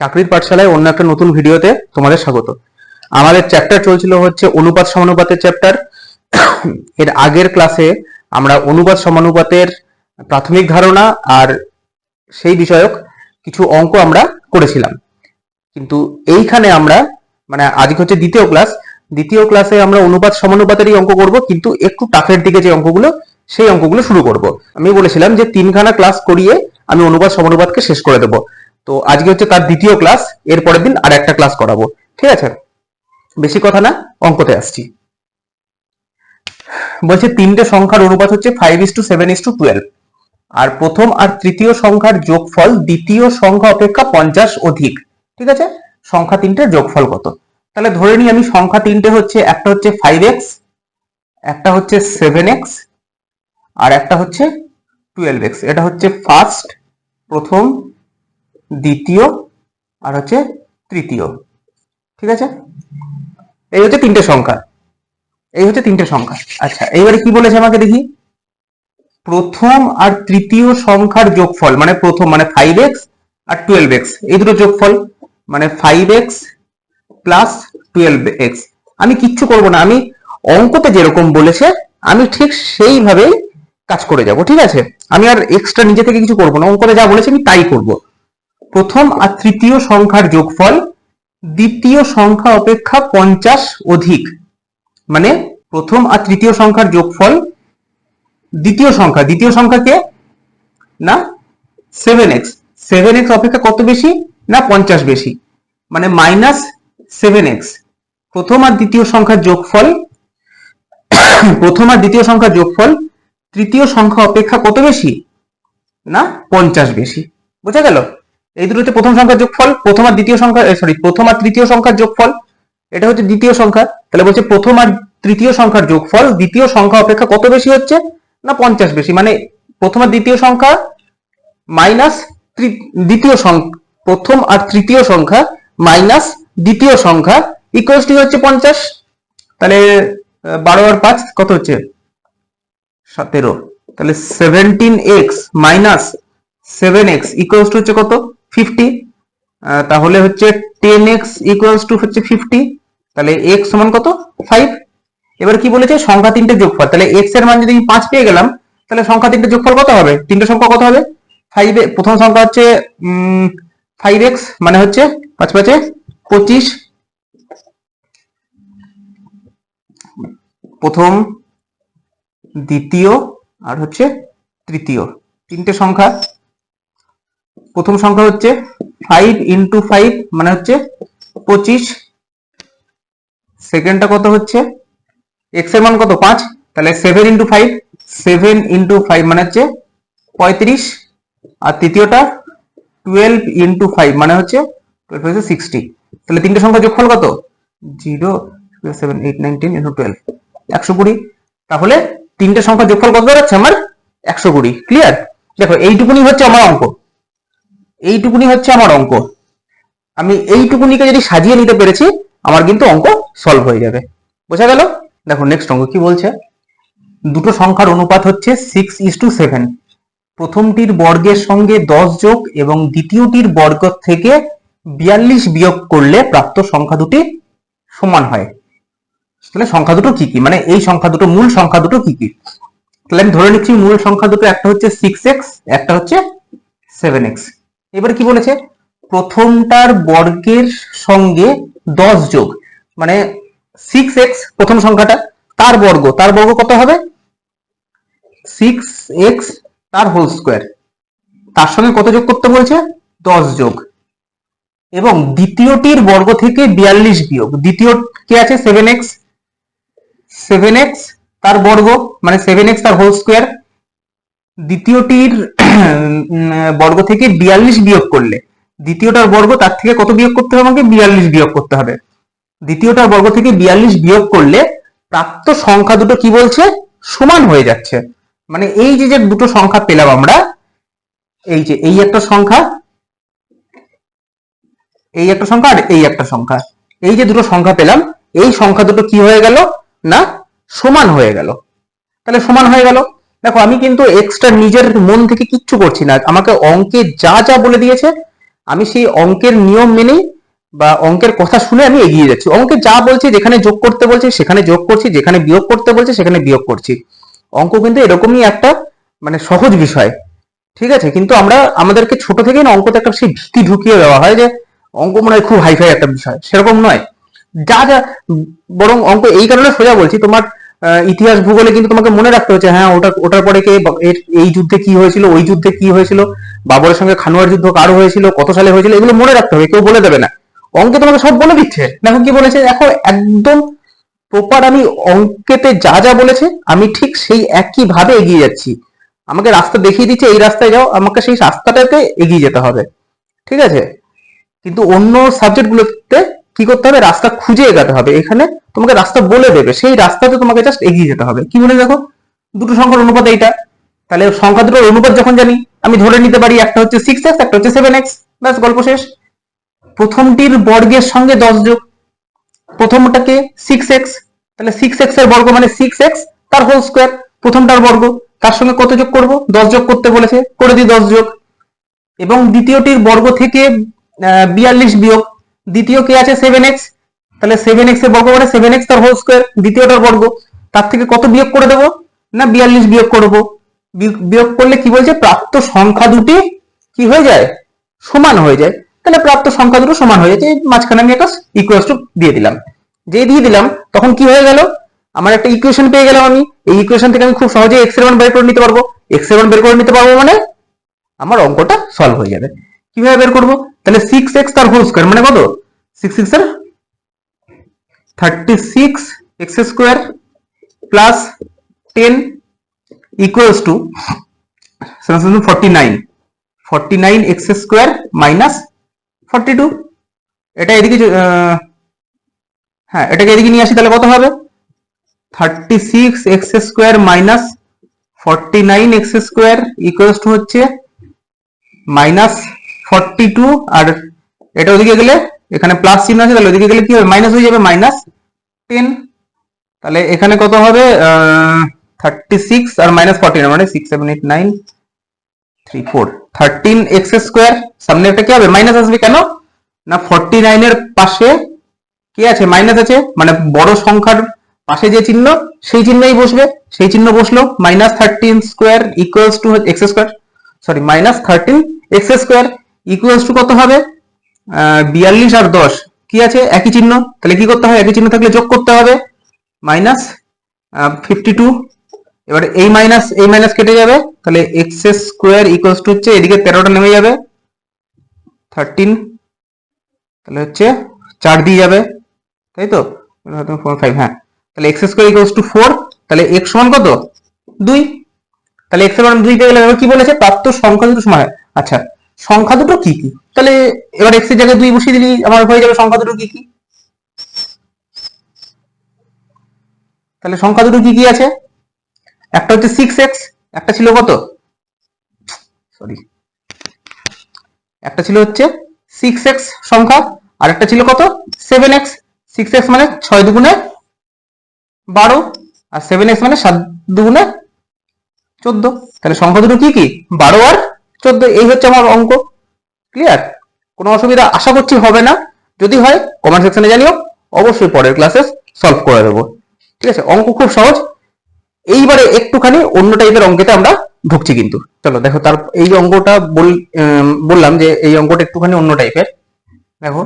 চাকরির পাঠশালায় অন্য একটা নতুন ভিডিওতে তোমাদের স্বাগত। আমাদের চ্যাপ্টার চলছিল হচ্ছে অনুপাত সমানুপাতের চ্যাপ্টার। এর আগের ক্লাসে আমরা অনুপাত সমানুপাতের প্রাথমিক ধারণা আর সেই বিষয়ক কিছু অঙ্ক আমরা করেছিলাম, কিন্তু এইখানে আমরা আজকে হচ্ছে দ্বিতীয় ক্লাসে আমরা অনুপাত সমানুপাতেরই অঙ্ক করব, কিন্তু একটু টাফের দিকে যে অঙ্কগুলো সেই অঙ্কগুলো শুরু করব। আমি বলেছিলাম যে 3খানা ক্লাস করিয়ে আমি অনুপাত সমানুপাতকে শেষ করে দেবো। তো আজকে হচ্ছে তার দ্বিতীয় ক্লাস, এর পরের দিন আর একটা ক্লাস করাবো, ঠিক আছে? বেশি কথা না, অঙ্কতে আসছি। বলছে তিনটে সংখ্যার অনুপাত হচ্ছে 5:7:12, আর প্রথম আর তৃতীয় সংখ্যার যোগফল দ্বিতীয় সংখ্যা অপেক্ষা 50 অধিক। ঠিক আছে, সংখ্যা তিনটের যোগফল কত? তাহলে ধরে নিই আমি সংখ্যা তিনটে হচ্ছে, একটা হচ্ছে 5x, একটা হচ্ছে 7x, আর একটা হচ্ছে 12x। এটা হচ্ছে ফার্স্ট, প্রথম, দ্বিতীয় আর হচ্ছে তৃতীয়। ঠিক আছে, এই হচ্ছে তিনটে সংখ্যা, আচ্ছা, এইবারে কি বলেছে আমাকে দেখি। প্রথম আর তৃতীয় সংখ্যার যোগফল, মানে প্রথম মানে 5x আর 12x, এই দুটো যোগফল মানে 5x প্লাস 12x। আমি কিচ্ছু করব না, আমি অঙ্কতে যেরকম বলেছে আমি ঠিক সেইভাবে কাজ করে যাব। ঠিক আছে, আমি আর এক্সট্রা নিজে থেকে কিছু করব না, অঙ্কতে যা বলেছে আমি তাই করব। প্রথম আর তৃতীয় সংখ্যার যোগফল দ্বিতীয় সংখ্যা অপেক্ষা 50 অধিক, মানে প্রথম আর তৃতীয় সংখ্যার যোগফল দ্বিতীয় সংখ্যাকে না 7x অপেক্ষা কত বেশি না 50 বেশি, মানে -7x। প্রথম আর দ্বিতীয় সংখ্যার যোগফল তৃতীয় সংখ্যা অপেক্ষা কত বেশি না 50 বেশি। বোঝা গেল? এই দুটো হচ্ছে প্রথম সংখ্যার যোগফল, প্রথম আর তৃতীয় সংখ্যার যোগফল, এটা হচ্ছে দ্বিতীয় সংখ্যা। তাহলে বলছে প্রথম আর তৃতীয় সংখ্যার যোগফল দ্বিতীয় সংখ্যা অপেক্ষা কত বেশি হচ্ছে না 50 বেশি, মানে প্রথম আর দ্বিতীয় সংখ্যা মাইনাস প্রথম আর তৃতীয় সংখ্যা মাইনাস দ্বিতীয় সংখ্যা ইকুয়ালস টু হচ্ছে 50। তাহলে 12 আর 5 কত হচ্ছে 17। তাহলে 17x minus 7x equals to হচ্ছে কত 50। তাহলে হচ্ছে 10x ইকুয়ালস টু হচ্ছে 50। তাহলে x সমান কত 5। এবার কি বলেছে সংখ্যা তিনটে যোগফল, তাহলে x এর মান যদি 5 পেয়ে গেলাম, তাহলে সংখ্যা তিনটে যোগফল কত হবে? তিনটে সংখ্যা কত হবে? 5 প্রথম সংখ্যা হচ্ছে 5x, মানে হচ্ছে 5 5 25। প্রথম, দ্বিতীয় আর হচ্ছে তৃতীয়, তিনটে সংখ্যা। প্রথম সংখ্যা হচ্ছে 5 × 5 মানে হচ্ছে 25। সেকেন্ডটা কত হচ্ছে x এর মান কত 5, তাহলে 7 × 5 মানে হচ্ছে 35। আর তৃতীয়টা 12 × 5 মানে হচ্ছে 60। তাহলে তিনটে সংখ্যা যোগফল কত 0 7 8 9 10 × 12 120। তাহলে তিনটে সংখ্যা যোগফল কত দাঁড়াচ্ছে আমার 120। ক্লিয়ার? দেখো এইটুকুনি হচ্ছে আমার অঙ্ক, আমি এইটুকুনিকে যদি সাজিয়ে নিতে পেরেছি আমার কিন্তু অঙ্ক সলভ হয়ে যাবে। বোঝা গেল? দেখো নেক্সট অঙ্ক কি বলছে। দুটো সংখ্যার অনুপাত হচ্ছে 6:7। প্রথমটির বর্গের সঙ্গে 10 যোগ এবং দ্বিতীয়টির বর্গ থেকে 42 বিয়োগ করলে প্রাপ্ত সংখ্যা দুটি সমান হয়। তাহলে সংখ্যা দুটো কি কি, মানে এই সংখ্যা দুটো মূল সংখ্যা দুটো কি কি? তাহলে আমি ধরে নিচ্ছি মূল সংখ্যা দুটো একটা হচ্ছে 6x, একটা হচ্ছে 7x। এবার কি বলেছে প্রথমটার বর্গের সঙ্গে 10 যোগ, মানে 6x প্রথম সংখ্যাটা, তার বর্গ কত হবে 6x তার হোল স্কয়ার, তার সঙ্গে কত যোগ করতে বলছে 10 যোগ, এবং দ্বিতীয়টির বর্গ থেকে 42 বিয়োগ, দ্বিতীয় কে আছে 7x তার বর্গ মানে 7x তার হোল স্কয়ার, দ্বিতীয়টির বর্গ থেকে 42 বিয়োগ করলে, দ্বিতীয়টার বর্গ তার থেকে কত বিয়োগ করতে হবে আমাকে 42 বিয়োগ করতে হবে। দ্বিতীয়টার বর্গ থেকে 42 বিয়োগ করলে প্রাপ্ত সংখ্যা দুটো কি বলছে সমান হয়ে যাচ্ছে। মানে এই যে দুটো সংখ্যা পেলাম আমরা, এই যে এই একটা সংখ্যা আর এই একটা সংখ্যা, এই যে দুটো সংখ্যা পেলাম এই সংখ্যা দুটো কি হয়ে গেল না সমান হয়ে গেল। তাহলে সমান হয়ে গেল। দেখো আমি কিন্তু এক্সট্রা নিজের মন থেকে কিচ্ছু করছি না, আমাকে অঙ্কে যা যা বলে দিয়েছে আমি সেই অঙ্কের নিয়ম মেনেই বা অঙ্কের কথা শুনে আমি এগিয়ে যাচ্ছি। অঙ্কে যা বলছে, যেখানে যোগ করতে বলছে সেখানে যোগ করছি, যেখানে বিয়োগ করতে বলছে সেখানে বিয়োগ করছি। অঙ্ক কিন্তু এরকমই একটা মানে সহজ বিষয়, ঠিক আছে? কিন্তু আমরা আমাদেরকে ছোট থেকেই না অঙ্কতে একটা সেই ভীতি ঢুকিয়ে দেওয়া হয় যে অঙ্ক মনে হয় খুব হাইফাই একটা বিষয়, সেরকম নয়। যা যা বরং অঙ্ক এই কারণে সোজা বলছি, তোমার ইতিহাস ভূগোলে কিন্তু তোমাকে মনে রাখতে হচ্ছে, হ্যাঁ ওটার পরে কে, এই যুদ্ধে কি হয়েছিল, ওই যুদ্ধে কি হয়েছিল, বাবরের সঙ্গে খানোয়ার যুদ্ধ কার হয়েছিল, কত সালে হয়েছিল, এগুলো মনে রাখতে হবে, কেউ বলে দেবে না। অঙ্কে তোমাকে সব বলে দিচ্ছে। দেখো কি বলেছে, দেখো একদম প্রপার আমি অঙ্কেতে যা যা বলেছে আমি ঠিক সেই একই ভাবে এগিয়ে যাচ্ছি। আমাকে রাস্তা দেখিয়ে দিচ্ছে, এই রাস্তায় যাও, আমাকে সেই রাস্তাটাতে এগিয়ে যেতে হবে, ঠিক আছে? কিন্তু অন্য সাবজেক্ট গুলোতে কি করতে হবে, রাস্তা খুঁজে এগাতে হবে। এখানে তোমাকে রাস্তা বলে দেবে, সেই রাস্তাতে তোমাকে জাস্ট এগিয়ে যেতে হবে। কি বলে দেখো, দুটো সংখ্যার অনুপাত এইটা, তাহলে সংখ্যা দুটোর অনুপাত যখন জানি আমি ধরে নিতে পারি একটা হচ্ছে 6x, একটা হচ্ছে 7x, ব্যাস গল্প শেষ। প্রথমটির বর্গের সঙ্গে 10 যোগ, প্রথমটাকে 6x, তাহলে 6x এর বর্গ মানে 6x তার হোল স্কয়ার, প্রথমটার বর্গ, তার সঙ্গে কত যোগ করব, 10 যোগ করতে বলেছে, করে দিই 10 যোগ। এবং দ্বিতীয়টির বর্গ থেকে 42 বিয়োগ, দ্বিতীয় কে আছে 7x, তাহলে 7x এর বর্গ মানে 7x তার হোল স্কয়ার, দ্বিতীয়টার বর্গ, তার থেকে কত বিয়োগ করে দেবো, না 42 বিয়োগ করব। বিয়োগ করলে কি বলছে, প্রাপ্ত সংখ্যা দুটি কি হয়ে যায়, সমান হয়ে যায়। তাহলে প্রাপ্ত সংখ্যা দুটো সমান হয়ে যায়, মাঝখানে আমি একটা ইকুয়াল টু দিয়ে দিলাম। যে দিয়ে দিলাম তখন কি হয়ে গেল, আমার একটা ইকুয়েশন পেয়ে গেলাম। আমি এই ইকুয়েশন থেকে আমি খুব সহজে x এর মান বের করে নিতে পারবো। x এর মান বের করে নিতে পারবো মানে আমার অঙ্কটা সলভ হয়ে যাবে। কিভাবে বের করব, তাহলে 6x তার হোল স্কয়ার মানে কত, 6 6 এর 36 x square plus 10 equals to 49 x square minus 42। এটা এদিকে হ্যাঁ এটাকে এদিকে নিয়ে আসি, তাহলে কত হবে, 36 x square minus 49 x square equals to হচ্ছে মাইনাস 42, আর এটা ওদিকে গেলে এখানে প্লাস চিহ্ন আছে, তাহলে ওদিকে গেলে কি হবে, মাইনাস হয়ে যাবে, মাইনাস 10। তাহলে এখানে কত হবে, 36 আর মাইনাস 49 মানে 6 7 8 9 3 4 13 x স্কয়ার, সামনে একটা কি হবে, মাইনাস আসবে, কেন না 49 এর পাশে কি আছে, মাইনাস আছে, মানে বড় সংখ্যার পাশে যে চিহ্ন সেই চিহ্নই বসবে, সেই চিহ্ন বসলো, minus 13 square equals to x square, sorry minus 13 x square equals to কত হবে, 42 আর 10 কি আছে, একই চিহ্ন, তাহলে কি করতে হবে, একই চিহ্ন থাকলে যোগ করতে হবে, মাইনাস 52। এবার এই মাইনাস কেটে যাবে, তাহলে এক্স স্কয়ার ইকুয়ালস টু হচ্ছে এদিকে 13টা নেমে যাবে, 13, তাহলে হচ্ছে 4 দিয়ে যাবে, তাই তো 4 5, হ্যাঁ, তাহলে এক্স স্কয়ার ইকুয়ালস টু 4, তাহলে x সমান কত, 2। তাহলে x এর মান 2 পেয়ে গেলে কি বলেছে, প্রাপ্ত সংখ্যা দুটো সমান। আচ্ছা, সংখ্যা দুটো কি কি, তাহলে এবার x এর জায়গায় 2 বসিয়ে দিলি আমার হয়ে যাবে সংখ্যা দুটো কি কি। তাহলে সংখ্যা দুটো কি কি আছে, একটা হচ্ছে 6x, একটা ছিল কত, সরি একটা ছিল হচ্ছে 6x সংখ্যা, আর একটা ছিল কত 7x। 6x মানে 6 দুগুণে 12, আর 7x মানে 7 দুগুণে 14। তাহলে সংখ্যা দুটো কি কি, 12 আর 14। এই হচ্ছে আমার অঙ্ক। ক্লিয়ার, কোনো অসুবিধা আশা করছি হবে না, যদি হয় কমেন্ট সেকশনে জানিও, অবশ্যই পরের ক্লাসে সলভ করে দেবো। ঠিক আছে, অঙ্ক খুব সহজ। এইবারে একটুখানি অন্য টাইপের অঙ্কেতে আমরা ঢুকছি কিন্তু। চলো দেখো, তার এই অঙ্কটা বললাম যে এই অঙ্কটা একটুখানি অন্য টাইপের। দেখো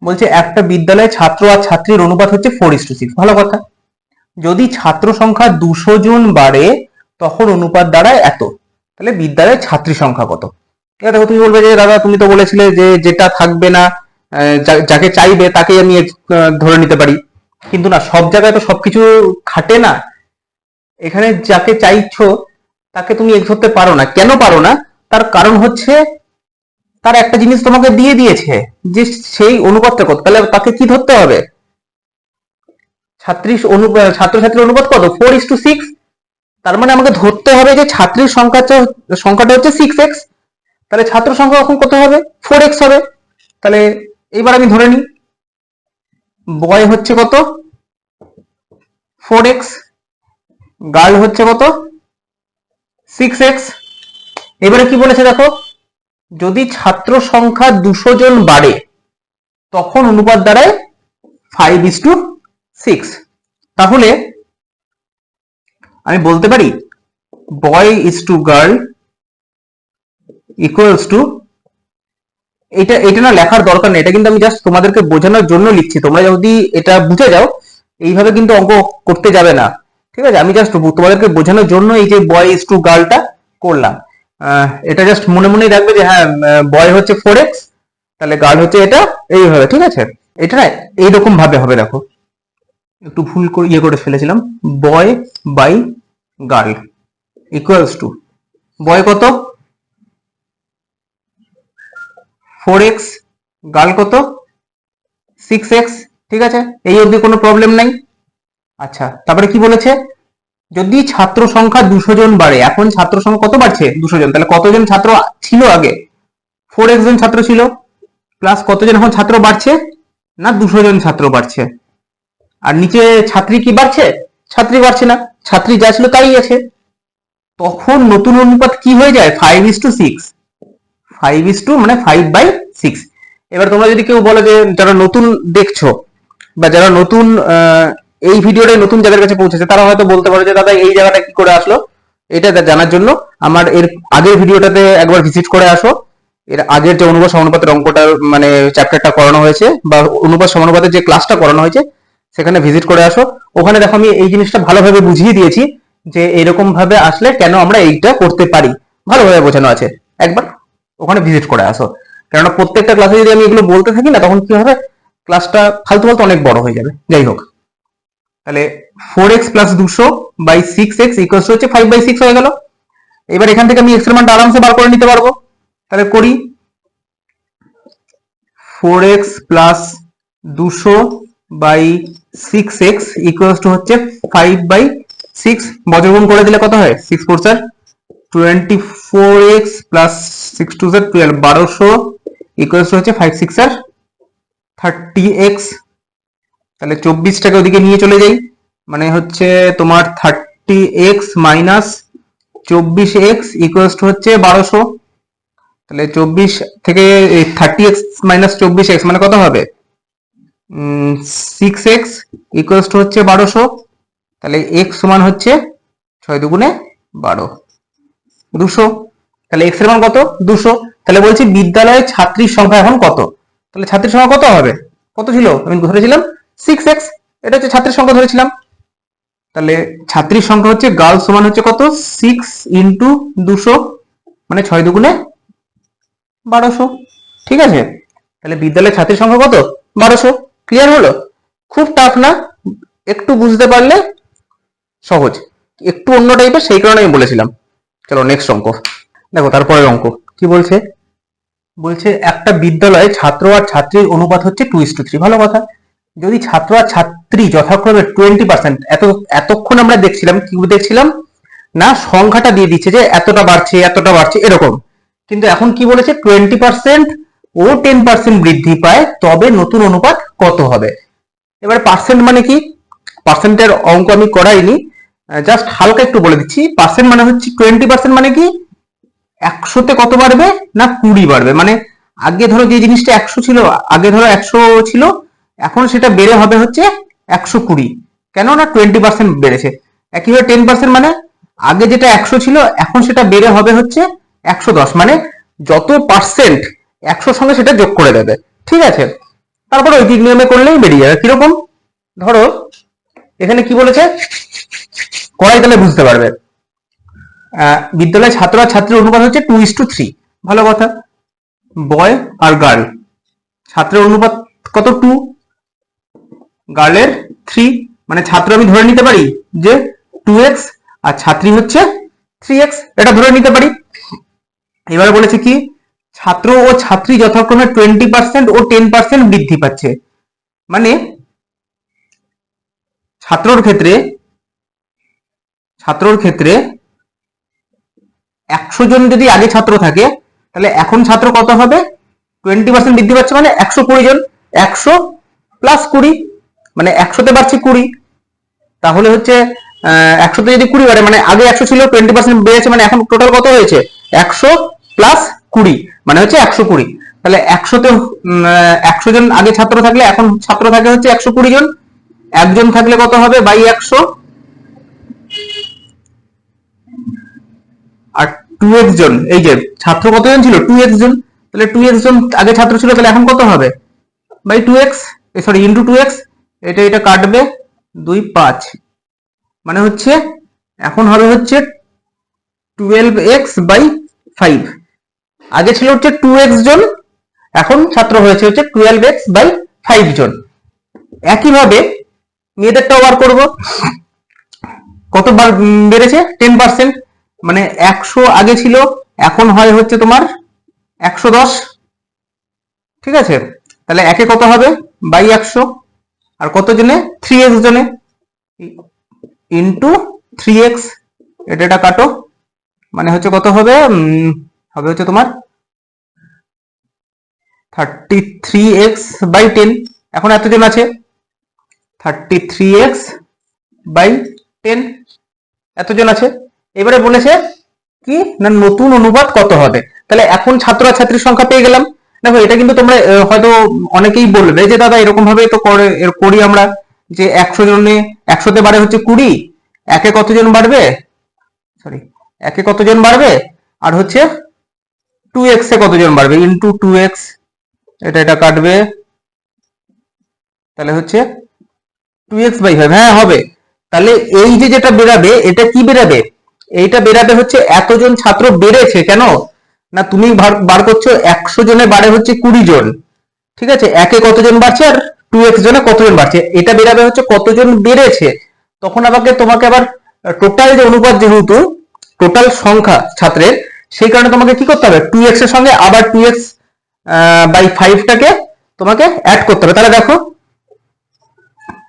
বলছে একটা বিদ্যালয়ে ছাত্র আর ছাত্রীর অনুপাত হচ্ছে 4:6। ভালো কথা, যদি ছাত্র সংখ্যা 200 জন বাড়ে তখন অনুপাত দাঁড়ায় এত, তাহলে বিদ্যালয়ের ছাত্রী সংখ্যা কত। এবার দেখো তুমি বলবে যে দাদা তুমি তো বলেছিলে যে যেটা থাকবে না যাকে চাইবে তাকেই আমি ধরে নিতে পারি, কিন্তু না, সব জায়গায় তো সবকিছু খাটে না। এখানে যাকে চাইছো তাকে তুমি এক্স ধরতে পারো না। কেন পারো না, তার কারণ হচ্ছে তার একটা জিনিস তোমাকে দিয়ে দিয়েছে যে সেই অনুপাতটা কত, তাহলে তাকে কি ধরতে হবে, ছাত্রছাত্রীর অনুপাত কত, 4:6। তার মানে আমাকে ধরতে হবে যে ছাত্রীর সংখ্যাটা হচ্ছে 6x, তাহলে ছাত্র সংখ্যা এখন কত হবে, 4x হবে। তাহলে এইবার আমি ধরে নিই বয় হচ্ছে কত, 4x, গার্ল হচ্ছে কত, 6x। এবারে কি বলেছে দেখো, যদি ছাত্র সংখ্যা 200 জন বাড়ে তখন অনুপাত দাঁড়ায় 5:6। তাহলে আমি বলতে পারি boy is to girl equals to, এটা না লেখার দরকার নেই, এটা কিন্তু আমি জাস্ট তোমাদেরকে বোঝানোর জন্য লিখছি। তোমরা যদি এটা বুঝে যাও এইভাবে কিন্তু অঙ্ক করতে যাবে না, ঠিক আছে? আমি জাস্ট তোমাদেরকে বোঝানোর জন্য এই যে বয় ইজ টু গার্লটা করলাম। এটা জাস্ট মনে মনেই রাখবে যে হ্যাঁ বয় হচ্ছে 4x, তাহলে গার্ল হচ্ছে এটা, এইভাবে, ঠিক আছে? এটা না এইরকম ভাবে হবে, দেখো একটু ভুল করে করে ফেলেছিলাম। বয় বাই গার্ল ইকুয়ালস টু, বয় কত 4x, গার্ল কত 6x, ঠিক আছে? এই অবধি কোনো প্রবলেম নাই। আচ্ছা, তারপরে কি বলেছে? যদি ছাত্র সংখ্যা 200 জন বাড়ে, এখন ছাত্র সংখ্যা কত বাড়ছে? 200 জন। তাহলে কতজন ছাত্র ছিল আগে? 4x জন ছাত্র ছিল, প্লাস কতজন এখন ছাত্র বাড়ছে? না 200 জন ছাত্র বাড়ছে। আর নিচে ছাত্রী কি বাড়ছে? ছাত্রী বাড়ছে না, ছাত্রী যা ছিল তাই আছে। তখন নতুন অনুপাত কি হয়ে যায়? 5:6। 5 মানে 5/6। এবার তোমরা যদি কেউ বলো যে যারা নতুন দেখছো বা যারা নতুন এই ভিডিওটা নতুন যাদের কাছে পৌঁছেছে, তারা হয়তো বলতে পারে যে দাদা এই জায়গাটা কি করে আসলো। এটা জানার জন্য আমার এর আগের ভিডিওটাতে একবার ভিজিট করে আসো। এর আগের যে অনুপাত সমানুপাতের অঙ্কটা মানে চ্যাপ্টারটা করানো হয়েছে বা অনুপাত সমানুপাতের যে ক্লাসটা করানো হয়েছে সেখানে ভিজিট করে আসো। ওখানে দেখো আমি এই জিনিসটা ভালোভাবে বুঝিয়ে দিয়েছি যে এরকম ভাবে আসলে কেন আমরা এইটা করতে পারি, ভালোভাবে বোঝানো আছে। একবার ওখানে ভিজিট করে আসো, কেননা প্রত্যেকটা ক্লাসে যদি আমি এগুলো বলতে থাকি না তখন কি হবে, ক্লাসটা ফালতু ফালতু অনেক বড় হয়ে যাবে। যাই হোক, তাহলে 4x প্লাস 200/6x ইকুয়ালস হচ্ছে 5/6 হয়ে গেল। এবার এখান থেকে আমি x এর মানটা আরামসে বার করে নিতে পারবো। তাহলে করি 4x plus 200/6x equals to হচ্ছে 5/6। বজ্রগুণ করে দিলে কত হয়? 6 4 24x প্লাস 6 2 12, 1200 ইকুয়ালস হচ্ছে 5 6 30x। তাহলে 24টাকে ওদিকে নিয়ে চলে যাই, মানে হচ্ছে তোমার 30x minus 24x equals to হচ্ছে 1200। তাহলে 24 থেকে 30x মাইনাস 24x মানে কত হবে? 6x ইকুয়ালস টু হচ্ছে 1200। তাহলে x সমান হচ্ছে 6 দুগুণে 12, 200। তাহলে x এর মান কত? 200। তাহলে বলছি বিদ্যালয়ে ছাত্রীর সংখ্যা এখন কত? তাহলে ছাত্রীর সংখ্যা কত হবে? কত ছিল? আমি ধরেছিলাম 6x, এটা হচ্ছে ছাত্রীর সংখ্যা ধরেছিলাম। তাহলে ছাত্রীর সংখ্যা হচ্ছে গার্লস সমান হচ্ছে কত? 6 ইন্টু 200 মানে 6 দুগুণে 1200, ঠিক আছে? তাহলে বিদ্যালয়ের ছাত্রীর সংখ্যা কত? 1200। ক্লিয়ার হলো? খুব টাফ না, একটু বুঝতে পারলে সহজ, একটু অন্য টাইপের, সেই কারণে আমি বলেছিলাম। চলো নেক্সট অঙ্ক দেখো। তারপরের অঙ্ক কি বলছে? বলছে একটা বিদ্যালয়ে ছাত্র আর ছাত্রীর অনুপাত হচ্ছে 2:3। ভালো কথা। যদি ছাত্র আর ছাত্রী যথাক্রমে 20%, এতক্ষণ আমরা দেখছিলাম কি দেখছিলাম না, সংখ্যাটা দিয়ে দিচ্ছে যে এতটা বাড়ছে এতটা বাড়ছে এরকম, কিন্তু এখন কি বলেছে 20% ও 10% বৃদ্ধি পায় তবে নতুন অনুপাত কত হবে। এবার পার্সেন্ট মানে কি? পার্সেন্টের অঙ্ক আমি করাইনি, জাস্ট হালকা একটু বলে দিচ্ছি। পার্সেন্ট মানে হচ্ছে 20% মানে কি 100তে কত বাড়বে না 20 বাড়বে। মানে আগে ধরো যে জিনিসটা 100 ছিল, আগে ধরো 100 ছিল, এখন সেটা বেড়ে হবে হচ্ছে 120, কেন না 20% বেড়েছে। একইভাবে 10% মানে আগে যেটা 100 ছিল এখন সেটা বেড়ে হবে হচ্ছে 110, মানে যত পার্সেন্ট 100 সঙ্গে সেটা যোগ করে দেবে, ঠিক আছে? তারপরে ঐকিক নিয়মে করলেই বেরিয়ে যাবে। কিরকম? ধরো এখানে কি বলেছে করাই, তাহলে বুঝতে পারবে। বিদ্যালয়ের ছাত্র আর ছাত্রীর অনুপাত হচ্ছে 2:3। ভালো কথা। বয় আর গার্ল, ছাত্রের অনুপাত কত? 2, গার্লের 3, মানে ছাত্র আমি ধরে নিতে পারি যে 2x আর ছাত্রী হচ্ছে 3x, এটা ধরে নিতে পারি। এবার বলেছে কি ছাত্র ও ছাত্রী যথাক্রমে 20% ও 10% বৃদ্ধি পাচ্ছে, মানে ছাত্রর ক্ষেত্রে 100 জন যদি আগে ছাত্র থাকে তাহলে এখন ছাত্র কত হবে? 20% বৃদ্ধি পাচ্ছে মানে 120 জন। 100 প্লাস 20 মানে 100তে বাড়ছে 20, তাহলে হচ্ছে 100তে যদি 20 বাড়ে মানে আগে 100 ছিল 20% বেড়েছে, মানে এখন টোটাল কত হয়েছে? 120 প্লাস 20 মানে হচ্ছে 120। তাহলে 100তে 100 জন আগে ছাত্র থাকলে এখন ছাত্র থাকে হচ্ছে 120 জন, একজন থাকলে কত হবে বাই 100, আর 2x জন, এই যে ছাত্র কতজন ছিল 2x জন, তাহলে 2x জন আগে ছাত্র ছিল, তাহলে এখন কত হবে by 2x, sorry into 2x, এটা কাটবে 2 5, মানে হচ্ছে এখন হবে হচ্ছে 12x বাই 5। আগে ছিল হচ্ছে 2x জন, এখন ছাত্র হয়েছে হচ্ছে 12x বাই 5 জন। একইভাবে মেয়েদেরটাও বার করবো, কতবার বেড়েছে 10%, মানে 100 আগে ছিল, এখন হয় হচ্ছে তোমার 110, ঠিক আছে। তাহলে একে কত হবে বাই 100, আর কত জনে 3x জনে ইন্টু 3x, এটা কাটো, মানে হচ্ছে কত হবে হবে হচ্ছে তোমার 33x বাই 10। এখন এতজন আছে 33x বাই 10, এতজন আছে। এবারে বলেছে কি না নতুন অনুপাত কত হবে, তাহলে এখন ছাত্র আর ছাত্রীর সংখ্যা পেয়ে গেলাম। দেখো এটা কিন্তু তোমরা হয়তো অনেকেই বলবে যে দাদা এরকম ভাবে তো করি আমরা, যে 100 জনে 100তে বাড়ে হচ্ছে 20, একে কতজন বাড়বে, সরি একে কতজন বাড়বে, আর হচ্ছে 2x এ কতজন বাড়বে ইন্টু 2x, এটা কাটবে, তাহলে হচ্ছে 2x বাই 5, হ্যাঁ হবে। তাহলে এই যে যেটা বেরাবে এটা কি বেরাবে, এইটা বেরাবে হচ্ছে এতজন ছাত্র বেড়েছে, কেন না তুমি বার করছো 100 জনে বাড়ে হচ্ছে 20 জন, ঠিক আছে, একে কতজন বাড়ছে আর 2x জনে কতজন বাড়ছে, এটা বেরাবে হচ্ছে কতজন বেড়েছে। তখন তোমাকে আবার টোটাল যে অনুপাত, যেহেতু টোটাল সংখ্যা ছাত্রের, সেই কারণে তোমাকে কি করতে হবে 2x এর সঙ্গে আবার 2x বাই 5টাকে তোমাকে অ্যাড করতে হবে। তাহলে দেখো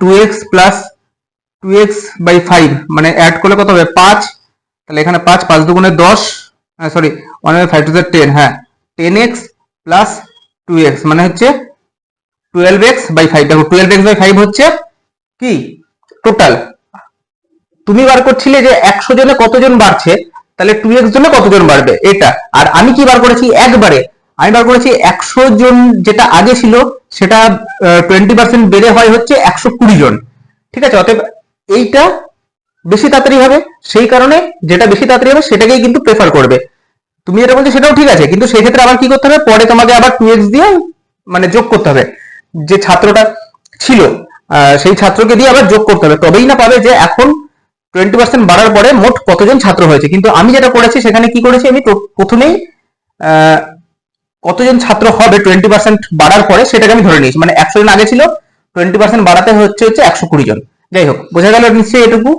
2x প্লাস 2x বাই 5 মানে অ্যাড করলে কত হবে 5, তাহলে এখানে 5 5 দুগুণে 10, সরি 1 বাই 5 টু দ্য 10, হ্যাঁ 10x প্লাস 2x মানে হচ্ছে 12x বাই 5। দেখো 12x বাই 5 হচ্ছে কি টোটাল, তুমি বার করছিলে যে 100 জনে কতজন বাড়ছে, তাহলে 2x জনে কতজন বাড়বে এটা, আর আমি কি বার করেছি একবারে, আমি বার করেছি 100 জন যেটা আগে ছিল সেটা 20% বেড়ে হয় হচ্ছে 120 জন, ঠিক আছে। অতএব এইটা বেশি তাড়াতাড়ি হবে, সেই কারণে যেটা বেশি তাড়াতাড়ি হবে সেটাকেই কিন্তু প্রেফার করবে। তুমি যেটা বলছো সেটাও ঠিক আছে, কিন্তু সেই ক্ষেত্রে আবার কি করতে হবে, পরে তোমাকে আবার 2x দিয়ে মানে যোগ করতে হবে, যে ছাত্রটা ছিল সেই ছাত্রকে দিয়ে আবার যোগ করতে হবে, তবেই না পাবে যে এখন 20% বাড়ার পরে মোট কতজন ছাত্র হয়েছে। কিন্তু আমি যেটা করেছি সেখানে কি করেছি, আমি প্রথমেই কতজন ছাত্র হবে 20% বাড়ার পরে সেটাকে আমি ধরে নিয়েছি, মানে 100 জন আগে ছিল, 20% বাড়াতে হচ্ছে 120 জন। যাই হোক, বোঝা গেল নিশ্চয়ই এটুকু।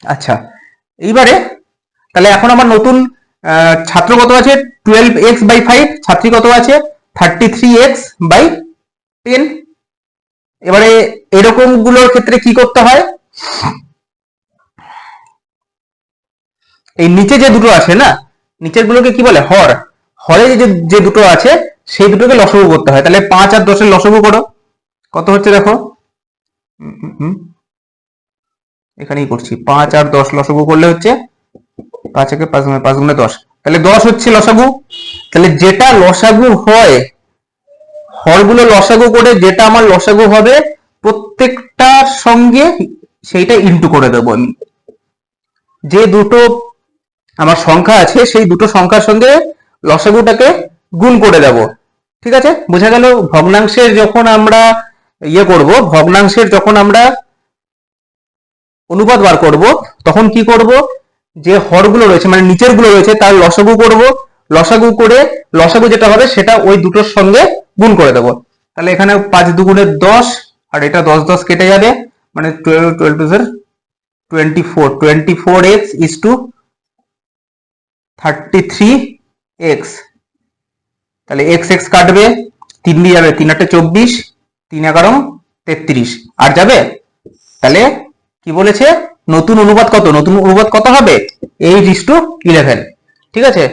আচ্ছা, এইবারে তাহলে এখন আমার নতুন ছাত্র কত আছে 12x বাই 5, ছাত্রী কত আছে 33x বাই 10। এবারে এরকম গুলোর ক্ষেত্রে কি করতে হয়, এই নিচে যে দুটো আছে না, নিচের গুলোকে কি বলে হর, হরে যে দুটো আছে সেই দুটোকে লসাগু করতে হয়। তাহলে 5 আর 10 এর লসাগু করো, কত হচ্ছে দেখো, এখানেই করছি, 5 আর 10 লসাগু করলে হচ্ছে 5 একে 5 গুণে 10, তাহলে 10 হচ্ছে লসাগু। তাহলে যেটা লসাগু হয়, হরগুলো লসাগু করে যেটা আমার লসাগু হবে প্রত্যেকটার সঙ্গে সেইটা ইন্টু করে দেবো আমি, যে দুটো আমার সংখ্যা আছে সেই দুটো সংখ্যার সঙ্গে লসাগুটাকে গুণ করে দেব, ঠিক আছে। বোঝা গেল। ভগ্নাংশের যখন আমরা ভগ্নাংশের যখন আমরা অনুপাত বার করব তখন কি করব, যে হরগুলো রয়েছে মানে নিচের গুলো রয়েছে তার লসাগু করব, লসাগু করে লসাগু যেটা হবে সেটা ওই দুটোর সঙ্গে গুণ করে দেব। তাহলে এখানে 5 দুগুণে 10, আর এটা 10 10 কেটে যাবে, মানে 12 24x is to 33x, তাহলে x x কাটবে, 3 দিয়ে যাবে, 3 8 24, 3 11 33, আর যাবে। তাহলে কি বলেছে নতুন অনুপাত কত, নতুন অনুপাত কত হবে 8:11, ঠিক আছে।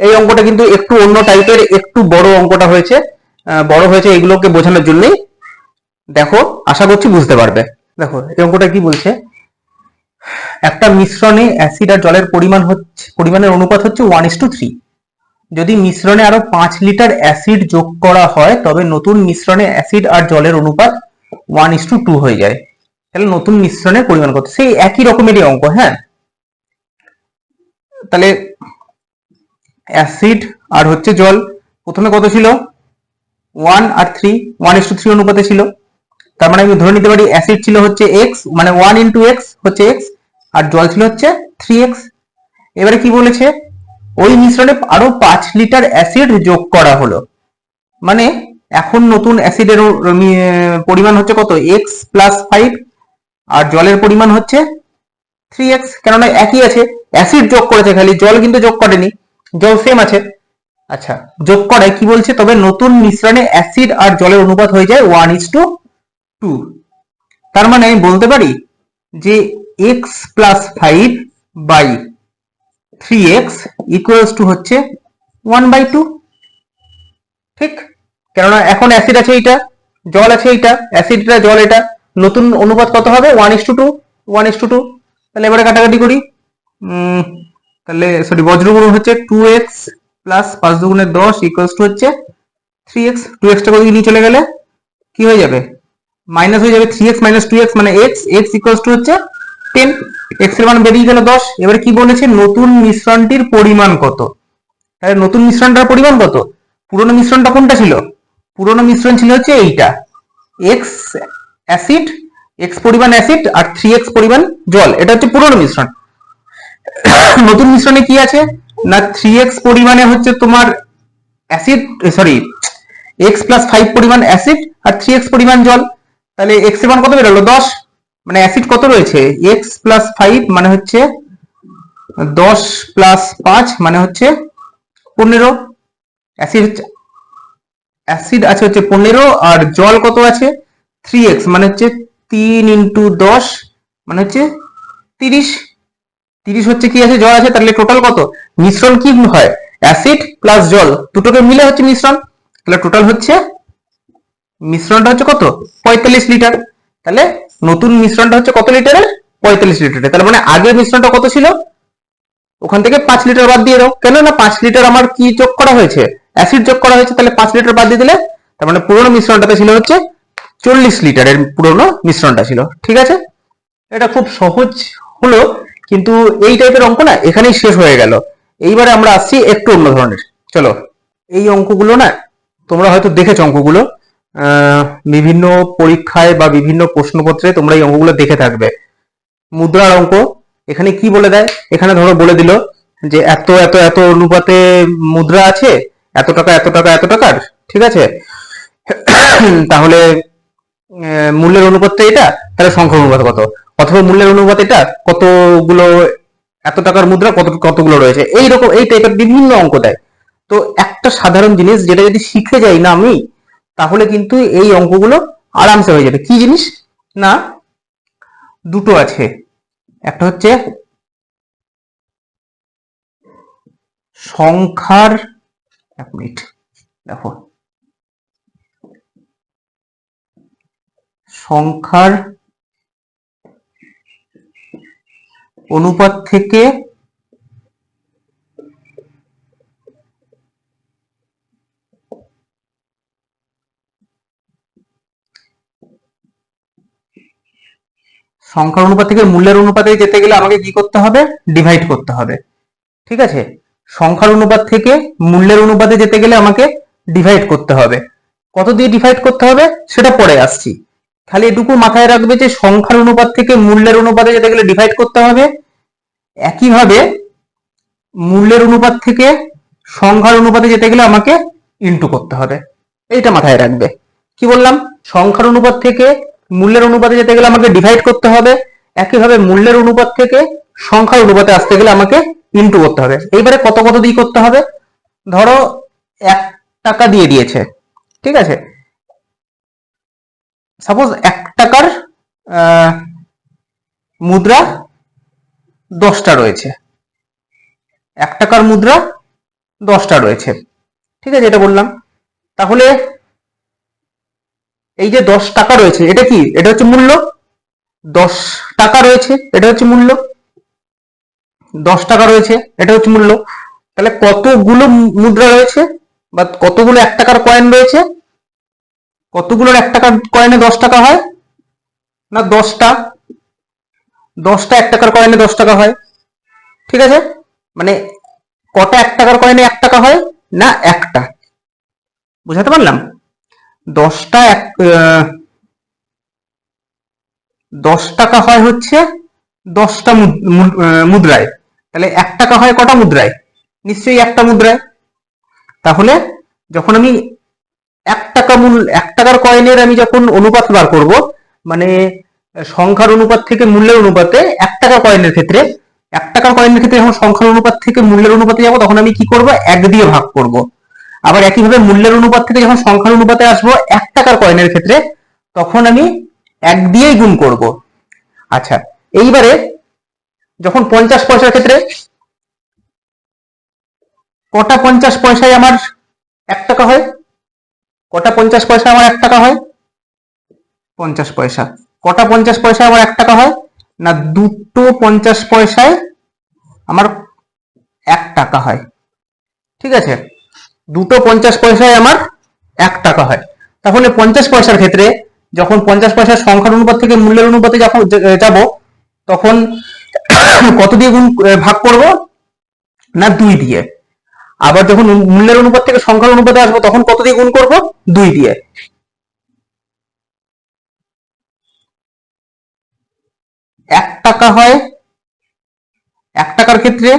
এই অঙ্কটা কিন্তু একটু অন্য টাইপের, একটু বড় অঙ্কটা হয়েছে, এগুলোকে বোঝানোর জন্যই। দেখো আশা করছি বুঝতে পারবে। দেখো এই অঙ্কটা কি বলছে, একটা মিশ্রণে অ্যাসিড আর জলের পরিমাণের অনুপাত হচ্ছে 1:3, যদি মিশ্রণে আরো 5 লিটার অ্যাসিড যোগ করা হয় তবে নতুন মিশ্রণে অ্যাসিড আর জলের অনুপাত 1:2 হয়ে যায়। তাহলে নতুন মিশ্রণের পরিমাণ কত? সেই একই রকমেরই অঙ্ক। হ্যাঁ, তাহলে অ্যাসিড আর হচ্ছে জল প্রথমে কত ছিল? 1 আর 3, 1:3 অনুপাতে ছিল। তার মানে আমি ধরে নিতে পারি অ্যাসিড ছিল হচ্ছে x, মানে 1 × x হচ্ছে x, আর জল ছিল হচ্ছে 3x। এবারে কি বলেছে? ওই মিশ্রণে আরো 5 লিটার অ্যাসিড যোগ করা হলো, মানে এখন নতুন অ্যাসিডের পরিমাণ হচ্ছে কত? x + 5, আর জলের পরিমাণ হচ্ছে 3x, কেননা একই আছে। অ্যাসিড যোগ করেছে খালি, জল কিন্তু যোগ করেনি, জল সেম আছে। আচ্ছা, যোগ করে কি বলছে? তবে নতুন মিশ্রণে অ্যাসিড আর জলের অনুপাত হয়ে যায় 1:2। তার মানে আমি বলতে পারি যে x + 5 by 3x equals to হচ্ছে 1/2। ঠিক, কেননা এখন অ্যাসিড আছে এইটা, জল আছে এইটা, অ্যাসিড এটা, জল এটা, নতুন অনুপাত কত হবে? 1:2, 1:2। তাহলে এবারে কাটাকাটি করি। তাহলে সরি, বজ্রগুণ হচ্ছে 2x প্লাস 5 দুগুণে 10 ইকুয়ালস টু হচ্ছে 3x। 2x টা কোথায় নিয়ে চলে গেলে কি হয়ে যাবে? মাইনাস হয়ে যাবে। 3x - 2x মানে x ইকুয়ালস টু হচ্ছে 10। x এর মান বেরিয়ে গেল 10। এবারে কি বলেছে? নতুন মিশ্রণটির পরিমাণ কত? তাহলে নতুন মিশ্রণটার পরিমাণ কত? পুরনো মিশ্রণটা কোনটা ছিল? পুরনো মিশ্রণ ছিল হচ্ছে এইটা, x অ্যাসিড, x পরিমাণ অ্যাসিড আর 3x পরিমাণ জল, এটা হচ্ছে পুরনো মিশ্রণ। নতুন মিশ্রণে কি আছে না 3x পরিমাণে হচ্ছে তোমার অ্যাসিড, সরি x + 5 পরিমাণ অ্যাসিড আর 3x পরিমাণ জল। তাহলে x এর মান কত বেরোলো? 10। মানে অ্যাসিড কত রয়েছে? x + 5 মানে হচ্ছে 10 + 5 মানে হচ্ছে 15। অ্যাসিড আছে হচ্ছে 15, আর জল কত আছে? 3x মানে হচ্ছে 3 × 10 মানে হচ্ছে 30। 30 হচ্ছে কি আছে? জল আছে। তাহলে টোটাল কত? মিশ্রণ কি হয়? অ্যাসিড প্লাস জল দুটোকে মিলে হচ্ছে মিশ্রণ। তাহলে টোটাল হচ্ছে মিশ্রণটা হচ্ছে কত? 45 লিটার। তাহলে নতুন মিশ্রণটা হচ্ছে কত লিটারের? 45 লিটারের। তাহলে মানে আগের মিশ্রণটা কত ছিল? ওখান থেকে 5 লিটার বাদ দিয়ে দাও, কেন না 5 লিটার আমার কি যোগ করা হয়েছে? অ্যাসিড যোগ করা হয়েছে। তাহলে 5 লিটার বাদ দিয়ে দিলে, তার মানে পুরনো মিশ্রণটাতে ছিল হচ্ছে 40 লিটারের পুরনো মিশ্রণটা ছিল। ঠিক আছে, এটা খুব সহজ হলো, কিন্তু এই টাইপের অঙ্ক না এখানেই শেষ হয়ে গেল। এইবারে আমরা আসছি একটু অন্য ধরনের। চলো, এই অঙ্কগুলো না তোমরা হয়তো দেখেছো, অঙ্কগুলো বিভিন্ন পরীক্ষায় বা বিভিন্ন প্রশ্নপত্রে তোমরা এই অঙ্কগুলো দেখে থাকবে। মুদ্রার অঙ্ক। এখানে কি বলে দেয়? এখানে ধরো বলে দিল যে এত এত এত অনুপাতে মুদ্রা আছে, এত টাকা এত টাকা এত টাকার। ঠিক আছে, তাহলে মূল্যের অনুপাতটা এটা, তাহলে সংখ্যার অনুপাত কত? অথবা মূল্যের অনুপাত এটা, কতগুলো এত টাকার মুদ্রা কতগুলো রয়েছে, এইরকম এই টাইপের বিভিন্ন অঙ্ক দেয়। তো একটা সাধারণ জিনিস যেটা যদি শিখে যাই না আমি, তাহলে কিন্তু এই অঙ্কগুলো আরামসে হয়ে যাবে। কি জিনিস না, দুটো আছে। একটা হচ্ছে সংখ্যার, এক মিনিট দেখো, সংখ্যার অনুপাত থেকে মূল্যের অনুপাতে যেতে গেলে আমাকে কি করতে হবে? ডিভাইড করতে হবে। ঠিক আছে, সংখ্যার অনুপাত থেকে মূল্যের অনুপাতে যেতে গেলে আমাকে ডিভাইড করতে হবে। কত দিয়ে ডিভাইড করতে হবে সেটা পরে আসছি। খালি এটুকু মাথায় রাখবে যে সংখ্যার অনুপাত থেকে মূল্যের অনুপাতে যেতে গেলে ডিভাইড করতে হবে, একইভাবে মূল্যের অনুপাত থেকে সংখ্যার অনুপাতে যেতে গেলে আমাকে ইনটু করতে হবে। এইটা মাথায় রাখবে। কি বললাম? সংখ্যার অনুপাত থেকে মূল্যের অনুপাতে যেতে গেলে আমাকে ডিভাইড করতে হবে, একইভাবে মূল্যের অনুপাত থেকে সংখ্যার অনুপাতে আসতে গেলে আমাকে ইনটু করতে হবে। এইবারে কত কত দিয়ে করতে হবে? ধরো 1 টাকা দিয়ে দিয়েছে। ঠিক আছে, সাপোজ 1 টাকার মুদ্রা 10টা রয়েছে। 1 টাকার মুদ্রা 10টা রয়েছে। ঠিক আছে, এটা বললাম। তাহলে এই যে 10 টাকা রয়েছে, এটা কি? এটা হচ্ছে মূল্য। 10 টাকা রয়েছে, এটা হচ্ছে মূল্য। 10 টাকা রয়েছে, এটা হচ্ছে মূল্য। তাহলে কতগুলো মুদ্রা রয়েছে বা কতগুলো 1 টাকার কয়েন রয়েছে? কতগুলো 1 টাকার কয়েনে 10 টাকা হয়? না 10টা। 10টা 1 টাকার কয়েনে 10 টাকা হয়। ঠিক আছে, মানে কটা 1 টাকার কয়েনে 1 টাকা হয়? না একটা। বুঝাতে পারলাম? 10টা 10 টাকা হয় হচ্ছে 10টা মুদ্রায়। তাহলে 1 টাকা হয় কটা মুদ্রায়? নিশ্চয়ই একটা মুদ্রায়। তাহলে যখন আমি 1 টাকার কয়েনের আমি যখন অনুপাত বার করব, মানে সংখ্যার অনুপাত থেকে মূল্যের অনুপাতে 1 টাকা কয়েনের ক্ষেত্রে, 1 টাকার কয়েনের ক্ষেত্রে যখন সংখ্যার অনুপাত থেকে মূল্যের অনুপাতে যাব, তখন আমি কি করব? 1 দিয়ে ভাগ করব। আবার একইভাবে মূল্যের অনুপাত থেকে যখন সংখ্যার অনুপাতে আসবো 1 টাকার কয়েনের ক্ষেত্রে, তখন আমি 1 দিয়েই গুণ করব। আচ্ছা, এইবারে যখন 50 পয়সার ক্ষেত্রে, কটা 50 পয়সায় আমার 1 টাকা হয়? কটা 50 পয়সা আমার 1 টাকা হয়? 50 পয়সা। কটা 50 পয়সায় আমার 1 টাকা হয়? না দুটো 50 পয়সায় আমার 1 টাকা হয়। ঠিক আছে, দুটো 50 পয়সায় আমার 1 টাকা হয়। তাহলে 50 পয়সার ক্ষেত্রে যখন 50 পয়সার সংখ্যার অনুপাত থেকে মূল্যের অনুপাতে যখন যাব, তখন কত দিয়ে ভাগ করব? না 2 দিয়ে। আবার যখন মূল্যের অনুপাত থেকে সংখ্যার অনুপাতে আসবো, তখন কত দিয়ে গুণ করব? 2 দিয়ে। 1 টাকা হয় 1 টাকার ক্ষেত্রে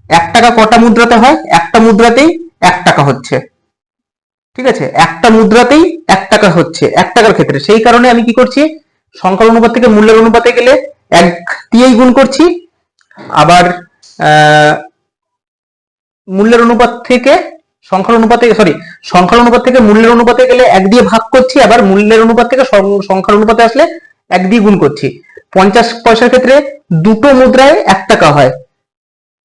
1 টাকা কটা মুদ্রাতে হয়? একটা মুদ্রাতেই 1 টাকা হচ্ছে। ঠিক আছে, একটা মুদ্রাতেই 1 টাকা হচ্ছে 1 টাকার ক্ষেত্রে। সেই কারণে আমি কি করছি? সংখ্যার অনুপাত থেকে মূল্যের অনুপাতে গেলে 1 দিয়েই গুণ করছি। আবার মূল্যের অনুপাত থেকে সংখ্যার অনুপাতে, সংখ্যার অনুপাত থেকে মূল্যের অনুপাতে গেলে 1 দিয়ে ভাগ করছি। আবার মূল্যের অনুপাত থেকে সংখ্যার অনুপাতে আসলে 1 দিয়ে গুণ করছি। 50 পয়সার ক্ষেত্রে দুটো মুদ্রায় 1 টাকা হয়,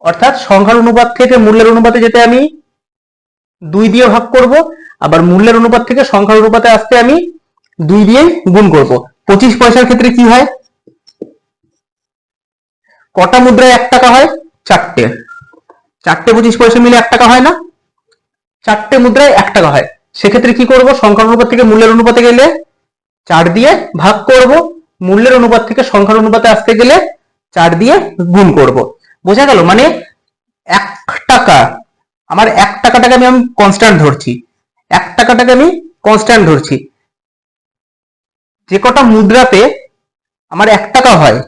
অর্থাৎ সংখ্যার অনুপাত থেকে মূল্যের অনুপাতে যেতে আমি 2 দিয়ে ভাগ করব। আবার মূল্যের অনুপাত থেকে সংখ্যার অনুপাতে আসতে আমি 2 দিয়ে গুণ করব। 25 পয়সার ক্ষেত্রে কি হয়? কটা মুদ্রায় 1 টাকা হয়? 4টে। 4টে 25 পয়সা মিলে 1 টাকা হয় না? 4টে মুদ্রায় 1 টাকা হয়। সেক্ষেত্রে কি করব? সংখ্যার অনুপাত থেকে মূল্যের অনুপাতে গেলে 4 দিয়ে ভাগ করব। মূল্যের অনুপাত থেকে সংখ্যার অনুপাতে আসতে গেলে 4 দিয়ে গুণ করব। বোঝা গেল? মানে 1 টাকা, আমার 1 টাকাটাকে আমি কনস্ট্যান্ট ধরছি। 1 টাকাটাকে আমি কনস্ট্যান্ট ধরছি। যে কটা মুদ্রাতে আমার 1 টাকা হয়,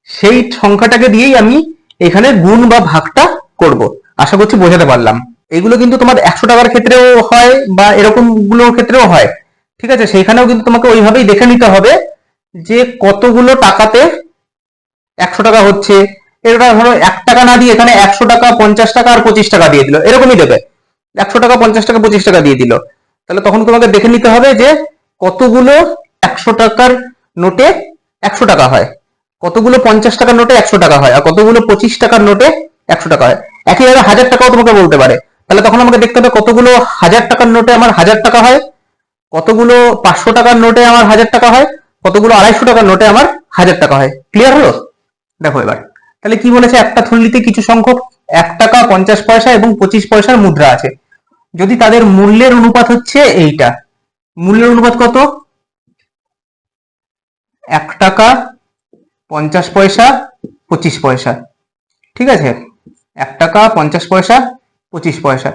সেই সংখ্যাটাকে দিয়েই আমি এখানে গুণ বা ভাগটা করব। আশা করছি বোঝাতে পারলাম। এগুলো কিন্তু তোমার 100 টাকার ক্ষেত্রেও হয় বা এরকম গুলোর ক্ষেত্রেও হয়। ঠিক আছে, সেইখানেও কিন্তু তোমাকে ওইভাবেই দেখে নিতে হবে যে কতগুলো টাকাতে 100 টাকা হচ্ছে। এটা ধরো 1 টাকা না দিয়ে এখানে 100 টাকা, 50 টাকা আর 25 টাকা দিয়ে দিল, এরকমই দেবে। 100 টাকা, 50 টাকা, 25 টাকা দিয়ে দিল। তাহলে তখন তোমাকে দেখে নিতে হবে যে কতগুলো 100 টাকার নোটে 100 টাকা হয়, কতগুলো 50 টাকার নোটে 100 টাকা হয়, আর কতগুলো 25 টাকার নোটে 100 টাকা হয়। একইভাবে 1000 টাকাও তোমাকে বলতে পারে। তাহলে তখন আমাকে দেখতে হবে কতগুলো 1000 টাকার নোটে আমার 1000 টাকা হয়, কতগুলো 500 টাকার নোটে আমার 1000 টাকা হয়, কতগুলো 250 টাকার নোটে আমার 1000 টাকা হয়। ক্লিয়ার হলো? দেখো এবার তাহলে কি বলেছে, একটা থলিতে কিছু সংখ্যক 1 টাকা, 50 পয়সা এবং 25 পয়সার মুদ্রা আছে। যদি তাদের মূল্যের অনুপাত হচ্ছে এইটা, মূল্যের অনুপাত কত? 1 টাকা, 50 পয়সা, 25 পয়সা। ঠিক আছে, 1 টাকা, 50 পয়সা, 25 পয়সা।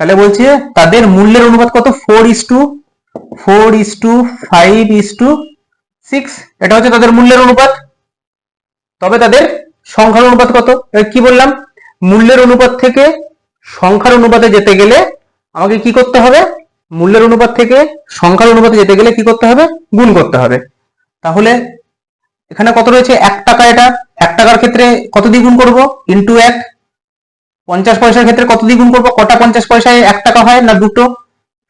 তাহলে বলছে তাদের মূল্যের অনুপাত কত? 4:5:6। এটা হচ্ছে তাদের মূল্যের অনুপাত। তবে তাদের সংখ্যার অনুপাত কত? কি বললাম? মূল্যের অনুপাত থেকে সংখ্যার অনুপাতে যেতে গেলে আমাকে কি করতে হবে? মূল্যের অনুপাত থেকে সংখ্যার অনুপাতে যেতে গেলে কি করতে হবে? গুণ করতে হবে। তাহলে এখানে কত রয়েছে? 1 টাকা। এটা 1 টাকার ক্ষেত্রে কত দিয়ে গুণ করব? ইন্টু 1। 50 পয়সার ক্ষেত্রে কত দিয়ে গুণ করব? কটা 50 পয়সায় 1 টাকা হয়? না দুটো।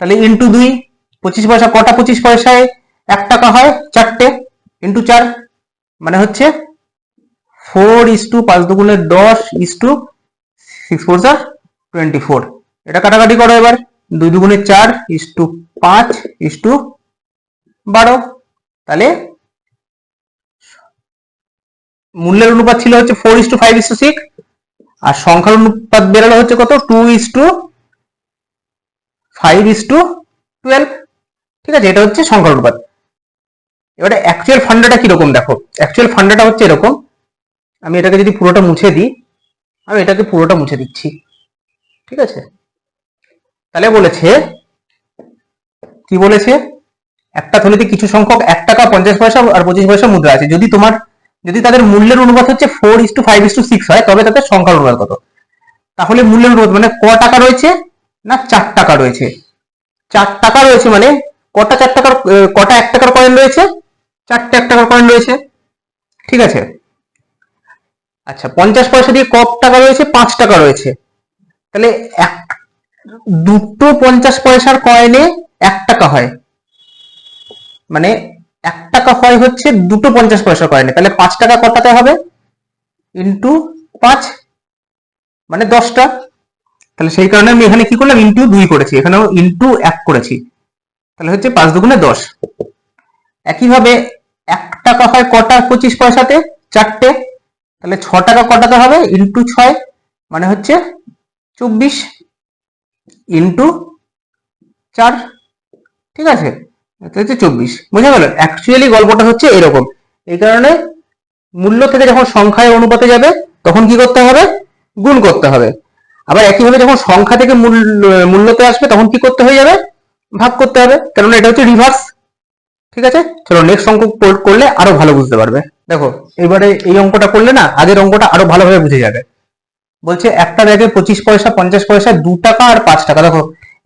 তাহলে ইন্টু 2। 25 পয়সা, কটা 25 পয়সায় 1 টাকা হয়? 4টে। ইন্টু 4, মানে হচ্ছে 4:5:10:6 এটা কাটাকাটি করো এবার। 2×4:5:12। তাহলে মূল্যের অনুপাত ছিল হচ্ছে 4:5:6, আর সংখ্যার অনুপাত বেরোলো হচ্ছে কত 2:5:12। ঠিক আছে, এটা হচ্ছে সংখ্যার অনুপাত। এবারে অ্যাকচুয়াল ফান্ডাটা কিরকম দেখো, অ্যাকচুয়াল ফান্ডাটা হচ্ছে এরকম, আমি এটাকে যদি পুরোটা মুছে দিই, আমি এটাকে পুরোটা মুছে দিচ্ছি। ঠিক আছে, তাহলে বলেছে কি বলেছে, একটা থলিতে কিছু সংখ্যক 1 টাকা 50 পয়সা আর 25 পয়সা মুদ্রা আছে, যদি তাদের মূল্যের অনুপাত হচ্ছে 4:5:6 হয়, তবে তাদের সংখ্যার অনুপাত কত। তাহলে মূল্যের অনুপাত মানে ক টাকা রয়েছে না 4 টাকা রয়েছে। 4 টাকা রয়েছে মানে কটা 1 টাকার কয়েন রয়েছে, 4টে 1 টাকার কয়েন রয়েছে। ঠিক আছে, আচ্ছা 50 পয়সা দিয়ে ক টাকা রয়েছে, 5 টাকা রয়েছে। তাহলে দুটো 50 পয়সার কয়েনে 1 টাকা হয়, মানে 1 টাকা হয় হচ্ছে দুটো 50 পয়সা কয়েনে। তাহলে 5 টাকা কটাতে হবে, ইন্টু 5, মানে 10টা। তাহলে সেই কারণে আমি এখানে কি করলাম, ইন্টু 2 করেছি, এখানেও ইন্টু 1 করেছি। তাহলে হচ্ছে 5 দুগুণে 10। একইভাবে 1 টাকা হয় কটা 25 পয়সাতে, 4টে। তাহলে 6 টাকা কটাতে হবে, ইন্টু 6, মানে হচ্ছে 24, ইন্টু 4। ঠিক আছে, এটা হচ্ছে 24। বুঝা গেল? অ্যাকচুয়ালি গল্পটা হচ্ছে এরকম। এই কারণে মূল্য থেকে যখন সংখ্যায় অনুপাতে যাবে তখন কি করতে হবে, গুণ করতে হবে। আবার একইভাবে যখন সংখ্যা থেকে মূল্যতে আসবে তখন কি করতে হয়ে যাবে, ভাগ করতে হবে, কেননা এটা হচ্ছে রিভার্স। ঠিক আছে, চলো নেক্সট অঙ্ক করলে আরো ভালো বুঝতে পারবে। দেখো এবারে এই অঙ্কটা করলে না আগের অঙ্কটা আরো ভালোভাবে বুঝে যাবে। বলছে একটা ব্যাগে 25 পয়সা 50 পয়সা 2 টাকা আর 5 টাকা। দেখো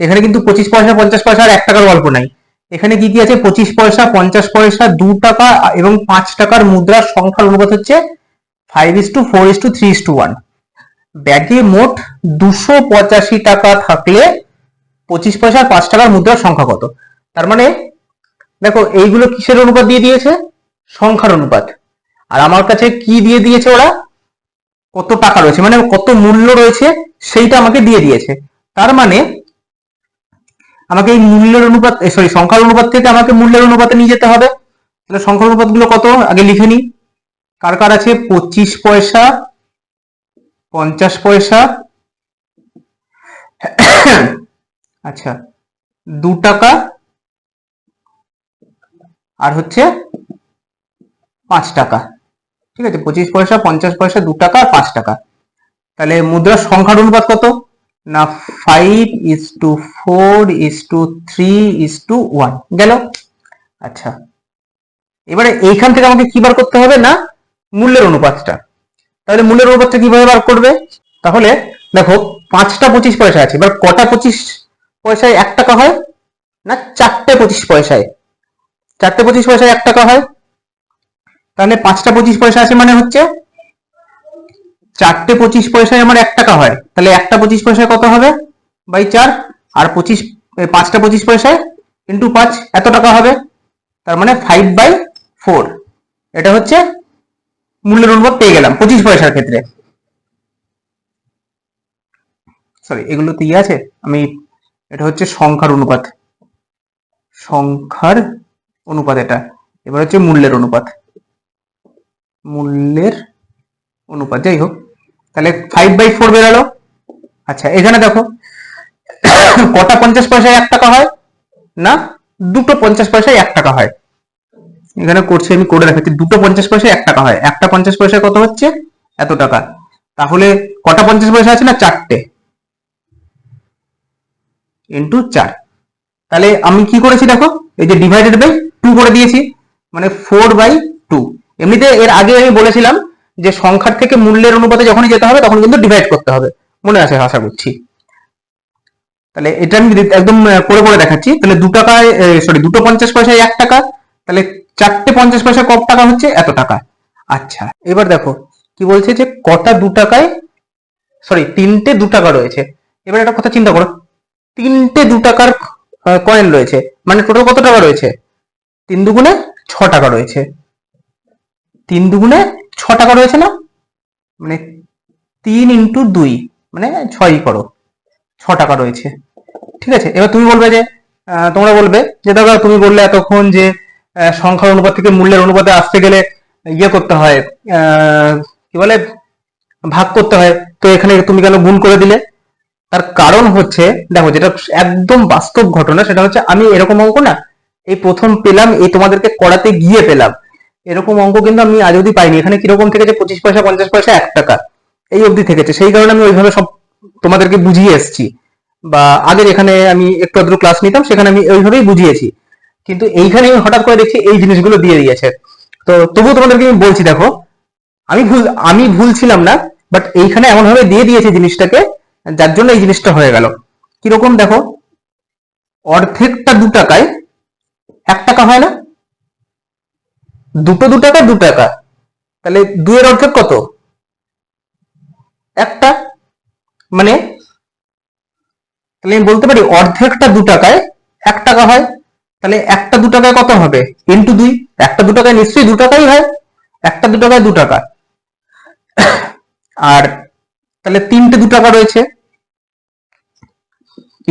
এখানে কিন্তু 25 পয়সা 50 পয়সা আর 1 টাকার গল্প নাই, এখানে কি কি আছে, 25 পয়সা 50 পয়সা 2 টাকা এবং 5 টাকার মুদ্রার সংখ্যার অনুপাত হচ্ছে 5:4:3:1। ব্যাগে মোট 285 টাকা থাকলে 25 পয়সা আর 5 টাকার মুদ্রার সংখ্যা কত। তার মানে দেখো এইগুলো কিসের অনুপাত দিয়ে দিয়েছে, সংখ্যার অনুপাত। আর আমার কাছে কি দিয়ে দিয়েছে ওরা, কত টাকা রয়েছে মানে কত মূল্য রয়েছে সেইটা আমাকে দিয়ে দিয়েছে। তার মানে আমাকে এই মূল্যের অনুপাত, সংখ্যার অনুপাত থেকে আমাকে মূল্যের অনুপাতে নিয়ে যেতে হবে। তাহলে সংখ্যার অনুপাত গুলো কত আগে লিখে নিই। কার কার আছে, 25 পয়সা 50 পয়সা, আচ্ছা 2 টাকা, আর হচ্ছে 5 টাকা। ঠিক আছে, 25 পয়সা 50 পয়সা 2 টাকা আর 5 টাকা। তাহলে মুদ্রার সংখ্যার অনুপাত কত না 5:4:3:1 গেল। আচ্ছা এবারে এইখান থেকে আমাকে কি বার করতে হবে না মূল্যের অনুপাতটা। তাহলে মূল্যের অনুপাতটা কিভাবে বার করবে, তাহলে দেখো 5টা 25 পয়সা আছে, এবার কটা 25 পয়সায় 1 টাকা হয় না 4টে 25 পয়সায়, 4টে 25 পয়সায় 1 টাকা হয়। তাহলে 5টা 25 পয়সা আছে মানে হচ্ছে 4টে 25 পয়সায় আমার 1 টাকা হয়, তাহলে একটা 25 পয়সায় কত হবে বাই 4, আর 5টা 25 পয়সায় ইন্টু 5 এত টাকা হবে, তার মানে 5/4। এটা হচ্ছে মূল্যের অনুপাত পেয়ে গেলাম 25 পয়সার ক্ষেত্রে। সরি এগুলো তো আছে, আমি এটা হচ্ছে সংখ্যার অনুপাত, সংখ্যার অনুপাত এটা। এবার হচ্ছে মূল্যের অনুপাত, মূল্যের অনুপাত যাই হোক, তাহলে 5/4 বেরালো। আচ্ছা এখানে দেখো কটা 50 পয়সায় 1 টাকা হয় না দুটো 50 পয়সায় 1 টাকা হয়। এখানে করছি আমি করে দেখাচ্ছি, দুটো 50 পয়সায় 1 টাকা হয়, একটা 50 পয়সায় কত হচ্ছে এত টাকা। তাহলে কটা 50 পয়সা আছে না 4টে, ইন্টু 4। তাহলে আমি কি করেছি দেখো, এই যে ডিভাইডেড বাই 2 করে দিয়েছি, মানে 4/2। এমনিতে এর আগে আমি বলেছিলাম যে সংখ্যার থেকে মূল্যের অনুপাতে যখনই যেতে হবে তখন কিন্তু ডিভাইড করতে হবে, মনে আছে আশা করছি। তাহলে এটা আমি একদম করে করে দেখাচ্ছি। তাহলে 2 টাকায় দুটো 50 পয়সায় 1 টাকা, তাহলে 4টে 50 পয়সা কত টাকা হচ্ছে এত টাকা। আচ্ছা এবার দেখো কি বলছে যে কটা 2 টাকায়, 3টে 2 টাকা রয়েছে। এবার একটা কথা চিন্তা করো, 3টে 2 টাকার কয়েন রয়েছে, মানে টোটাল কত টাকা রয়েছে, 3 দুগুণে 6 টাকা রয়েছে, 3 দুগুণে 6 টাকা রয়েছে না, মানে 3 ইন্টু 2 মানে 6 করো, 6 টাকা রয়েছে। ঠিক আছে, এবার তুমি বলবে যে তোমরা বলবে যে দাদা তুমি বললে এতক্ষণ যে সংখ্যার অনুপাত থেকে মূল্যের অনুপাতে আসতে গেলে ইয়ে করতে হয়, কি বলে, ভাগ করতে হয়, তো এখানে তুমি কেন গুণ করে দিলে? তার কারণ হচ্ছে, দেখো, যেটা একদম বাস্তব ঘটনা সেটা হচ্ছে, আমি এরকম অঙ্ক না এই প্রথম পেলাম, এই তোমাদেরকে করাতে গিয়ে পেলাম। এরকম অঙ্ক কিন্তু আমি আজ অব্দি পাইনি। এখানে কিরকম থেকেছে, 25 পয়সা, 50 পয়সা, 1 টাকা, এই অবধি থেকেছে। সেই কারণে আমি ওইভাবে সব তোমাদেরকে বুঝিয়ে এসেছি, বা আগের এখানে আমি একটু আধটু ক্লাস নিতাম, সেখানে আমি ওইভাবেই বুঝিয়েছি। কিন্তু এইখানে আমি হঠাৎ করে দেখছি এই জিনিসগুলো দিয়ে দিয়েছে। তো তবুও তোমাদেরকে আমি বলছি, দেখো, আমি ভুল ছিলাম না, বাট এইখানে এমন ভাবে দিয়ে দিয়েছে জিনিসটাকে, যার জন্য এই জিনিসটা হয়ে গেল। কিরকম দেখো, অর্ধেকটা 2 টাকায় 1 টাকা হয় না? দুটো 2 টাকা 2 টাকা, তাহলে 2 এর অর্ধেক কত? 1টা। মানে তাহলে আমি বলতে পারি অর্ধেকটা 2 টাকায় 1 টাকা হয়। তাহলে একটা 2 টাকায় কত হবে? ইন্টু 2। একটা 2 টাকায় নিশ্চয়ই 2 টাকাই হয়, একটা 2 টাকায় 2 টাকা। আর তাহলে তিনটে 2 টাকা রয়েছে,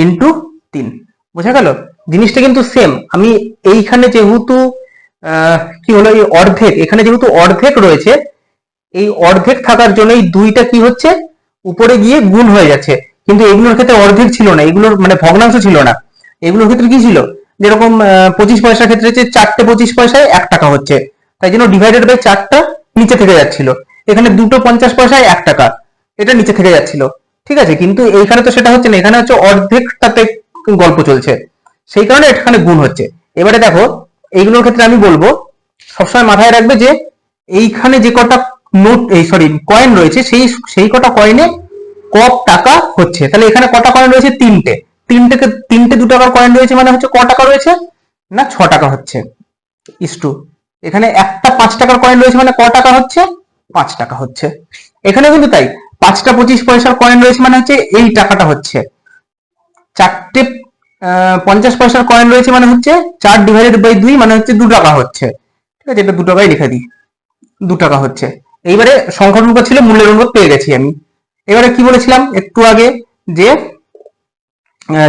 ইন্টু 3। বোঝা গেল? জিনিসটা কিন্তু সেম। আমি এইখানে যেহেতু কি হলো, এই অর্ধেক, এখানে যেহেতু অর্ধেক রয়েছে, এই অর্ধেক থাকার জন্য এই 2টা কি হচ্ছে, উপরে গিয়ে গুণ হয়ে যাচ্ছে। কিন্তু এগুলোর ক্ষেত্রে অর্ধেক ছিল না, এগুলোর মানে ভগ্নাংশ ছিল না। এগুলোর ক্ষেত্রে কি ছিল, যেরকম 25 পয়সার ক্ষেত্রে হচ্ছে 4টে 25 পয়সায় 1 টাকা হচ্ছে, তাই জন্য ডিভাইডেড বাই 4টা নিচে থেকে যাচ্ছিল। এখানে দুটো 50 পয়সায় 1 টাকা, এটা নিচে থেকে যাচ্ছিল। ঠিক আছে, কিন্তু এইখানে তো সেটা হচ্ছে না, এখানে হচ্ছে অর্ধেকটাতে গল্প চলছে, সেই কারণে এখানে গুণ হচ্ছে। এবারে দেখো, এইগুলোর ক্ষেত্রে আমি বলবো সবসময় মাথায় রাখবে যে এইখানে যে কটা নোট, এই সরি, কয়েন রয়েছে, সেই সেই কটা কয়েনে ক টাকা হচ্ছে। তাহলে এখানে কটা কয়েন রয়েছে? তিনটে। তিনটে 2 টাকার কয়েন রয়েছে, মানে হচ্ছে ক টাকা রয়েছে না? 6 টাকা হচ্ছে। ইস্টু এখানে একটা 5 টাকার কয়েন রয়েছে, মানে ক টাকা হচ্ছে? 5 টাকা হচ্ছে। এখানে কিন্তু তাই, 5টা 25 পয়সার কয়েন রয়েছে, মানে হচ্ছে এই টাকাটা হচ্ছে। 4টে 50 পয়সার কয়েন রয়েছে, মানে হচ্ছে 4 ÷ 2, মানে হচ্ছে 2 টাকা হচ্ছে। ঠিক আছে, এটা 2 টাকাই লিখে দিই, 2 টাকা হচ্ছে। এইবারে সংখ্যার অনুপাত ছিল, মূল্যের অনুপাত পেয়ে গেছি আমি। এবারে কি বলেছিলাম একটু আগে, যে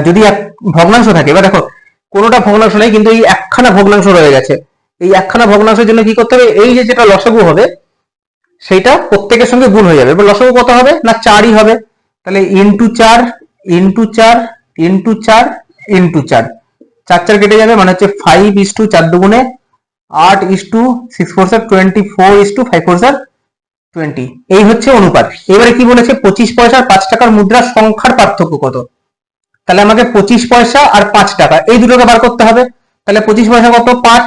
যদি এক ভগ্নাংশ থাকে, এবার দেখো, কোনোটা ভগ্নাংশ নেই, কিন্তু এই একখানা ভগ্নাংশ রয়ে গেছে। এই একখানা ভগ্নাংশের জন্য কি করতে হবে, এই যে যেটা লসাগু হবে, সেইটা প্রত্যেকের সঙ্গে গুণ হয়ে যাবে। এবার লসাগু কত হবে না? 4ই হবে। তাহলে ইন্টু 4, ইন্টু 4, ইন্টু 4, ইন্টু 4, 4 4 কেটে যাবে, মানে হচ্ছে 5:4 দুগুণে 8:6 4 24:5 4 20। এই হচ্ছে অনুপাত। এবারে কি বলেছে, 25 পয়সা আর 5 টাকার মুদ্রার সংখ্যার পার্থক্য কত? তাহলে আমাকে 25 পয়সা আর 5 টাকা এই দুটোকে বার করতে হবে। তাহলে 25 পয়সা কত? 5।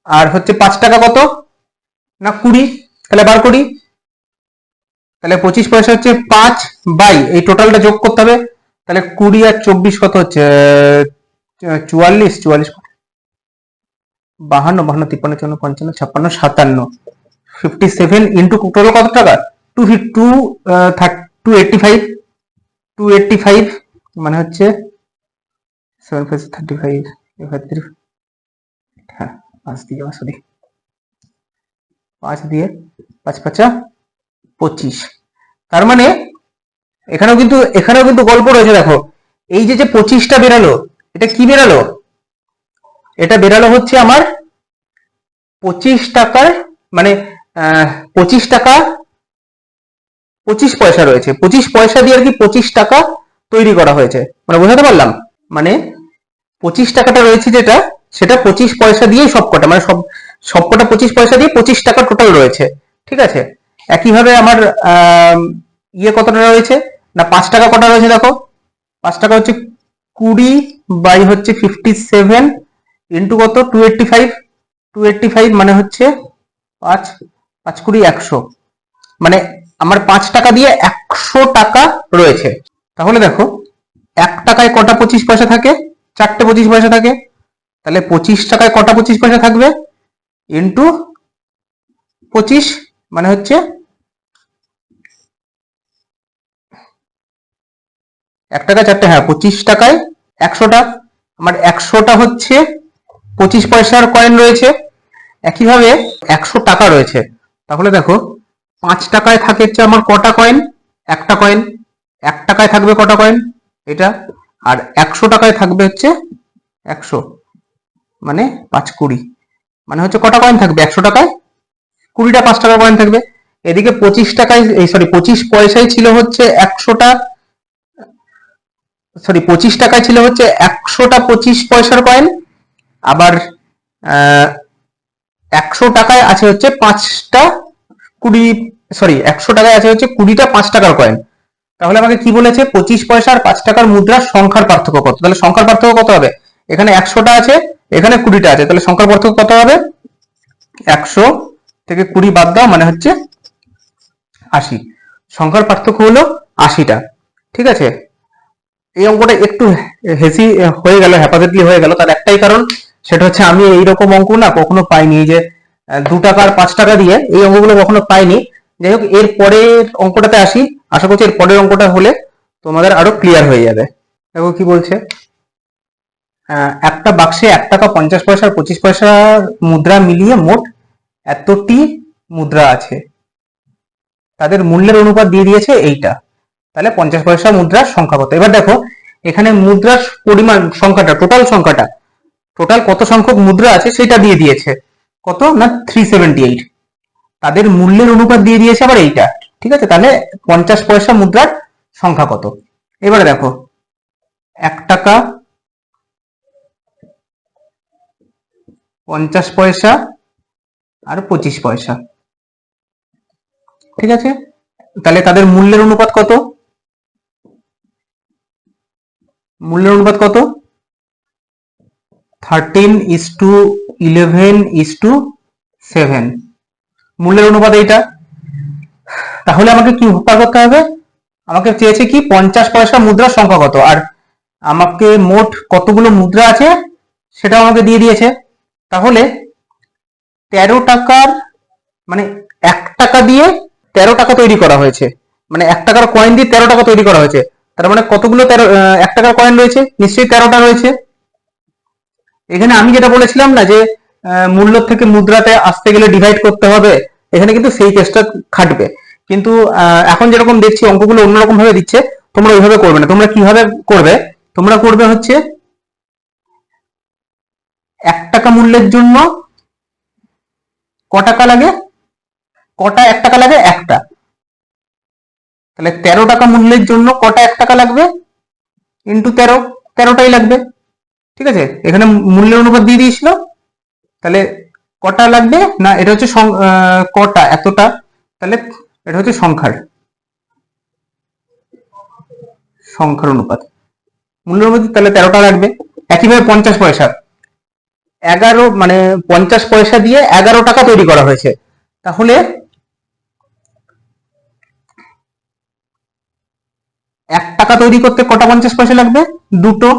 আর হচ্ছে 5 টাকা কত না? 20। তাহলে বার করি। তাহলে 25 পয়সা হচ্ছে 5 বাই, এই টোটালটা যোগ করতে হবে। তাহলে 20 আর 24 কত হচ্ছে? 44, 44, 52, 52, 53, 54, 55, 56, 57, 57 ইন্টু টোটাল কত টাকা? 285, 285, মানে হচ্ছে 7 5 35, হ্যাঁ, 5 দিয়ে যাওয়া, সরি, 5 দিয়ে 5 5 25। তার মানে এখানেও কিন্তু গল্প রয়েছে। দেখো, এই যে 25টা বেরালো, এটা কি বেরালো? এটা বেরালো হচ্ছে আমার 25 টাকার, মানে 25 টাকা 25 পয়সা রয়েছে, 25 পয়সা দিয়ে আর কি 25 টাকা তৈরি করা হয়েছে। মানে বোঝাতে পারলাম? মানে 25 টাকাটা রয়েছে যেটা, সেটা 25 পয়সা দিয়েই সবকটা, মানে সবকটা 25 পয়সা দিয়ে 25 টাকা টোটাল রয়েছে। ঠিক আছে, একইভাবে আমার ইয়ে কতটা রয়েছে না, 5 টাকা কটা রয়েছে দেখো। 5 টাকা হচ্ছে 20 বাই হচ্ছে 57 ইন্টু কত? 285, 285, মানে হচ্ছে 5 5 20 100, মানে আমার 5 টাকা দিয়ে 100 টাকা রয়েছে। তাহলে দেখো, 1 টাকায় কটা 25 পয়সা থাকে? 4টে 25 পয়সা থাকে। তাহলে 25 টাকায় কটা 25 পয়সা থাকবে? ইন্টু 25, মানে হচ্ছে 1 টাকা 4টে, হ্যাঁ, 25 টাকায় 100টা। আমার 100টা হচ্ছে 25 পয়সার কয়েন রয়েছে। একইভাবে 100 টাকা রয়েছে। তাহলে দেখো, 5 টাকায় থাকে হচ্ছে আমার কটা কয়েন? একটা কয়েন। 1 টাকায় থাকবে কটা কয়েন? এটা। আর 100 টাকায় থাকবে হচ্ছে 100, মানে 5 20। মানে হচ্ছে কটা কয়েন থাকবে 100 টাকায় 20টা 5 টাকার কয়েন থাকবে। এদিকে 25 টাকায় এই 25 পয়সায় ছিল হচ্ছে 100টা, 25 টাকায় ছিল হচ্ছে 100টা 25 পয়সার কয়েন। আবার 100 টাকায় আছে হচ্ছে 5টা 20, 100 টাকায় আছে হচ্ছে 20টা 5 টাকার কয়েন। তাহলে আমাকে কি বলেছে 25 পয়সা আর 5 টাকার মুদ্রার সংখ্যার পার্থক্য কত? তাহলে সংখ্যার পার্থক্য কত হবে? এখানে 100টা আছে, এখানে 20টা আছে, তাহলে সংখ্যার পার্থক্য কত হবে? 100 থেকে 20 বাদ দাও, মানে হচ্ছে 80। সংখ্যার পার্থক্য হলো 80টা। ঠিক আছে, এই অঙ্কটা একটু হেসি হয়ে গেল, হ্যাপাজেটলি হয়ে গেল। তার একটাই কারণ, সেটা হচ্ছে আমি এইরকম অঙ্ক না কখনো পাইনি, যে 2 টাকা আর 5 টাকা দিয়ে এই অঙ্কগুলো কখনো পাইনি। যাই হোক, এর পরের অঙ্কটাতে আসি। আশা করছি এর পরের অঙ্কটা হলে তোমাদের আরো ক্লিয়ার হয়ে যাবে। দেখো কি বলছে, একটা বাক্সে 1 টাকা 50 পয়সা আর 25 পয়সার মুদ্রা মিলিয়ে মোট এতটি মুদ্রা আছে, তাদের মূল্যের অনুপাত দিয়ে দিয়েছে এইটা। তাহলে 50 পয়সা মুদ্রার সংখ্যা কত? এবার দেখো এখানে মুদ্রার পরিমাণ সংখ্যাটা, টোটাল কত সংখ্যক মুদ্রা আছে সেটা দিয়ে দিয়েছে। কত না 378। তাদের মূল্যের অনুপাত দিয়ে দিয়েছে আবার এইটা। ঠিক আছে, তাহলে 50 পয়সা মুদ্রার সংখ্যা কত? এবারে দেখো 1 টাকা 50 পয়সা আর 25 পয়সা। ঠিক আছে, তাহলে তাদের মূল্যের অনুপাত কত? মূল্যের অনুপাত কত? 13:11:7। মূল্যের অনুপাত এইটা। তাহলে আমাকে কি উপায় করতে হবে? আমাকে চেয়েছে কি 50 পয়সা মুদ্রার সংখ্যা কত, আর আমাকে মোট কতগুলো মুদ্রা আছে সেটাও আমাকে দিয়ে দিয়েছে। তাহলে 13 টাকার, মানে 1 টাকা দিয়ে 13 টাকা তৈরি করা হয়েছে, মানে 1 টাকার কয়েন দিয়ে 13 টাকা তৈরি করা হয়েছে। তার মানে কতগুলো 1 টাকার কয়েন রয়েছে? নিশ্চয়ই 13টা রয়েছে। এখানে আমি যেটা বলেছিলাম না যে মূল্য থেকে মুদ্রাতে আসতে গেলে ডিভাইড করতে হবে, এখানে কিন্তু সেই কেসটা খাটবে। কিন্তু এখন যেরকম দেখছি অঙ্কগুলো অন্যরকম ভাবে দিচ্ছে, তোমরা ওইভাবে করবে না। তোমরা কিভাবে করবে? তোমরা করবে হচ্ছে 1 টাকা মূল্যের জন্য ক টাকা লাগে? কটা 1 টাকা লাগে? একটা। তাহলে 13 টাকা মূল্যের জন্য কটা 1 টাকা লাগবে? ইন্টু 13, 13টাই লাগবে। ঠিক আছে, এখানে মূল্যের অনুপাত দিয়ে দিয়েছিল। তাহলে কটা লাগবে না, এটা হচ্ছে কটা এতটা, তাহলে এটা হচ্ছে সংখ্যার অনুপাত, মূল্যের অনুপাত, তাহলে 13টা লাগবে। একইভাবে 50 পয়সা, 11, মানে 50 পয়সা দিয়ে 11 টাকা তৈরি করা হয়েছে। তাহলে 1 টাকা তৈরি করতে কটা 50 পয়সা লাগবে? দুটো।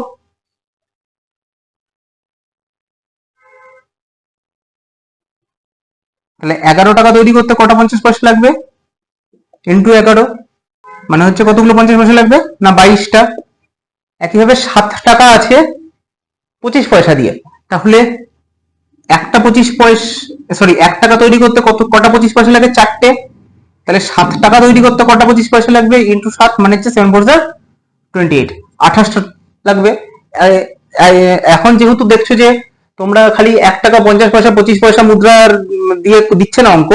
তাহলে 11 টাকা তৈরি করতে কটা 50 পয়সা লাগবে? ইন্টু 11, মানে হচ্ছে কতগুলো 50 পয়সা লাগবে না 22টা। একইভাবে 7 টাকা আছে 25 পয়সা দিয়ে, তাহলে একটা 25 পয়সা, 1 টাকা তৈরি করতে কটা 25 পয়সা লাগে? 4টে। তাহলে 7 টাকা তৈরি করতে কটা 25 পয়সা লাগবে? ইন্টু 7, মানে হচ্ছে 7 4 28, 28টা লাগবে। এখন যেহেতু দেখছো যে তোমরা খালি 1 টাকা 50 পয়সা 25 পয়সা মুদ্রার দিয়ে দিচ্ছে না অঙ্ক,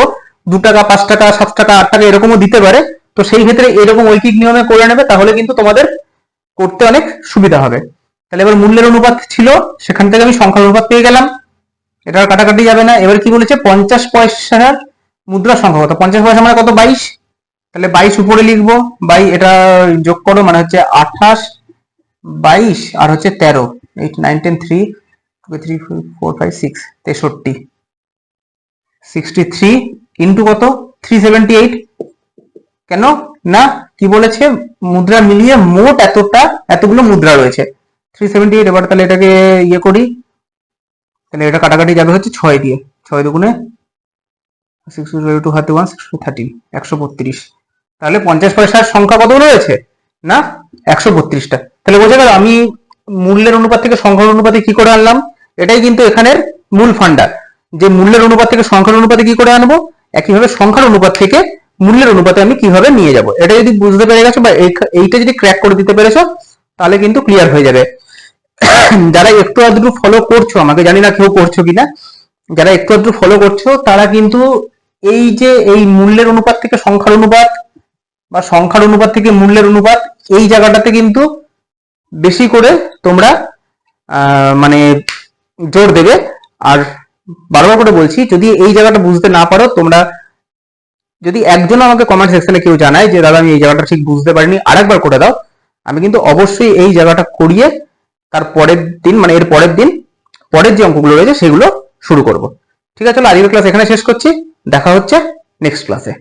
2 টাকা 5 টাকা 7 টাকা 8 টাকা এরকমও দিতে পারে। তো সেই ক্ষেত্রে এরকম ঐকিক নিয়মে করে নেবে, তাহলে কিন্তু তোমাদের করতে অনেক সুবিধা হবে। তাহলে এবার মূল্যের অনুপাত ছিল, সেখান থেকে আমি সংখ্যার অনুপাত পেয়ে গেলাম, এটা আর কাটাকাটি যাবে না। এবার কি বলেছে 50 পয়সার মুদ্রার সংখ্যা কত? 50 পয়সা মানে কত? 22। তাহলে 22 উপরে লিখবো, এটা যোগ করো, মানে হচ্ছে 28, 22 আর হচ্ছে 13, 8 9 10 3 2 3 4 5 6, 63, 63 ইন্টু কত? 378। কেন না, কি বলেছে মুদ্রা মিলিয়ে মোট এতগুলো মুদ্রা রয়েছে 378। এবার তাহলে এটাকে ইয়ে করি, তাহলে এটা কাটাকাটি যাবে হচ্ছে 6 দিয়ে, 6 দুগুণে 132 তাহলে 50 পয়সার সংখ্যা কত রয়েছে না 132টা। তাহলে বোঝা গেল আমি মূল্যের অনুপাত থেকে সংখ্যার অনুপাতে কি করে আনলাম। এটাই কিন্তু এখানের মূল ফান্ডা, যে মূল্যের অনুপাত থেকে সংখ্যার অনুপাতে কি করে আনবো, একইভাবে সংখ্যার অনুপাত থেকে মূল্যের অনুপাতে আমি কিভাবে নিয়ে যাব। এটা যদি বুঝতে পেরে গেছো বা এইটা যদি ক্র্যাক করে দিতে পেরেছো, তাহলে কিন্তু ক্লিয়ার হয়ে যাবে। যারা একটু আধটু ফলো করছো, আমাকে জানি না কেউ করছো কিনা, যারা একটু একটু ফলো করছো তারা কিন্তু এই যে এই মূল্যের অনুপাত থেকে সংখ্যার অনুপাত বা সংখ্যার অনুপাত থেকে মূল্যের অনুপাত, এই জায়গাটাতে কিন্তু বেশি করে তোমরা মানে জোর দেবে। আর বারবার করে বলছি, যদি এই জায়গাটা বুঝতে না পারো তোমরা, যদি একজন আমাকে কমেন্ট সেকশনে কেউ জানায় যে দাদা আমি এই জায়গাটা ঠিক বুঝতে পারিনি, আরেকবার করে দাও, আমি কিন্তু অবশ্যই এই জায়গাটা করিয়ে তার পরের দিন মানে এর পরের দিন পরের যে অঙ্কগুলো রয়েছে সেগুলো শুরু করব। ঠিক আছে, চলো আজকের ক্লাস এখানে শেষ করছি, দেখা হচ্ছে নেক্সট ক্লাসে।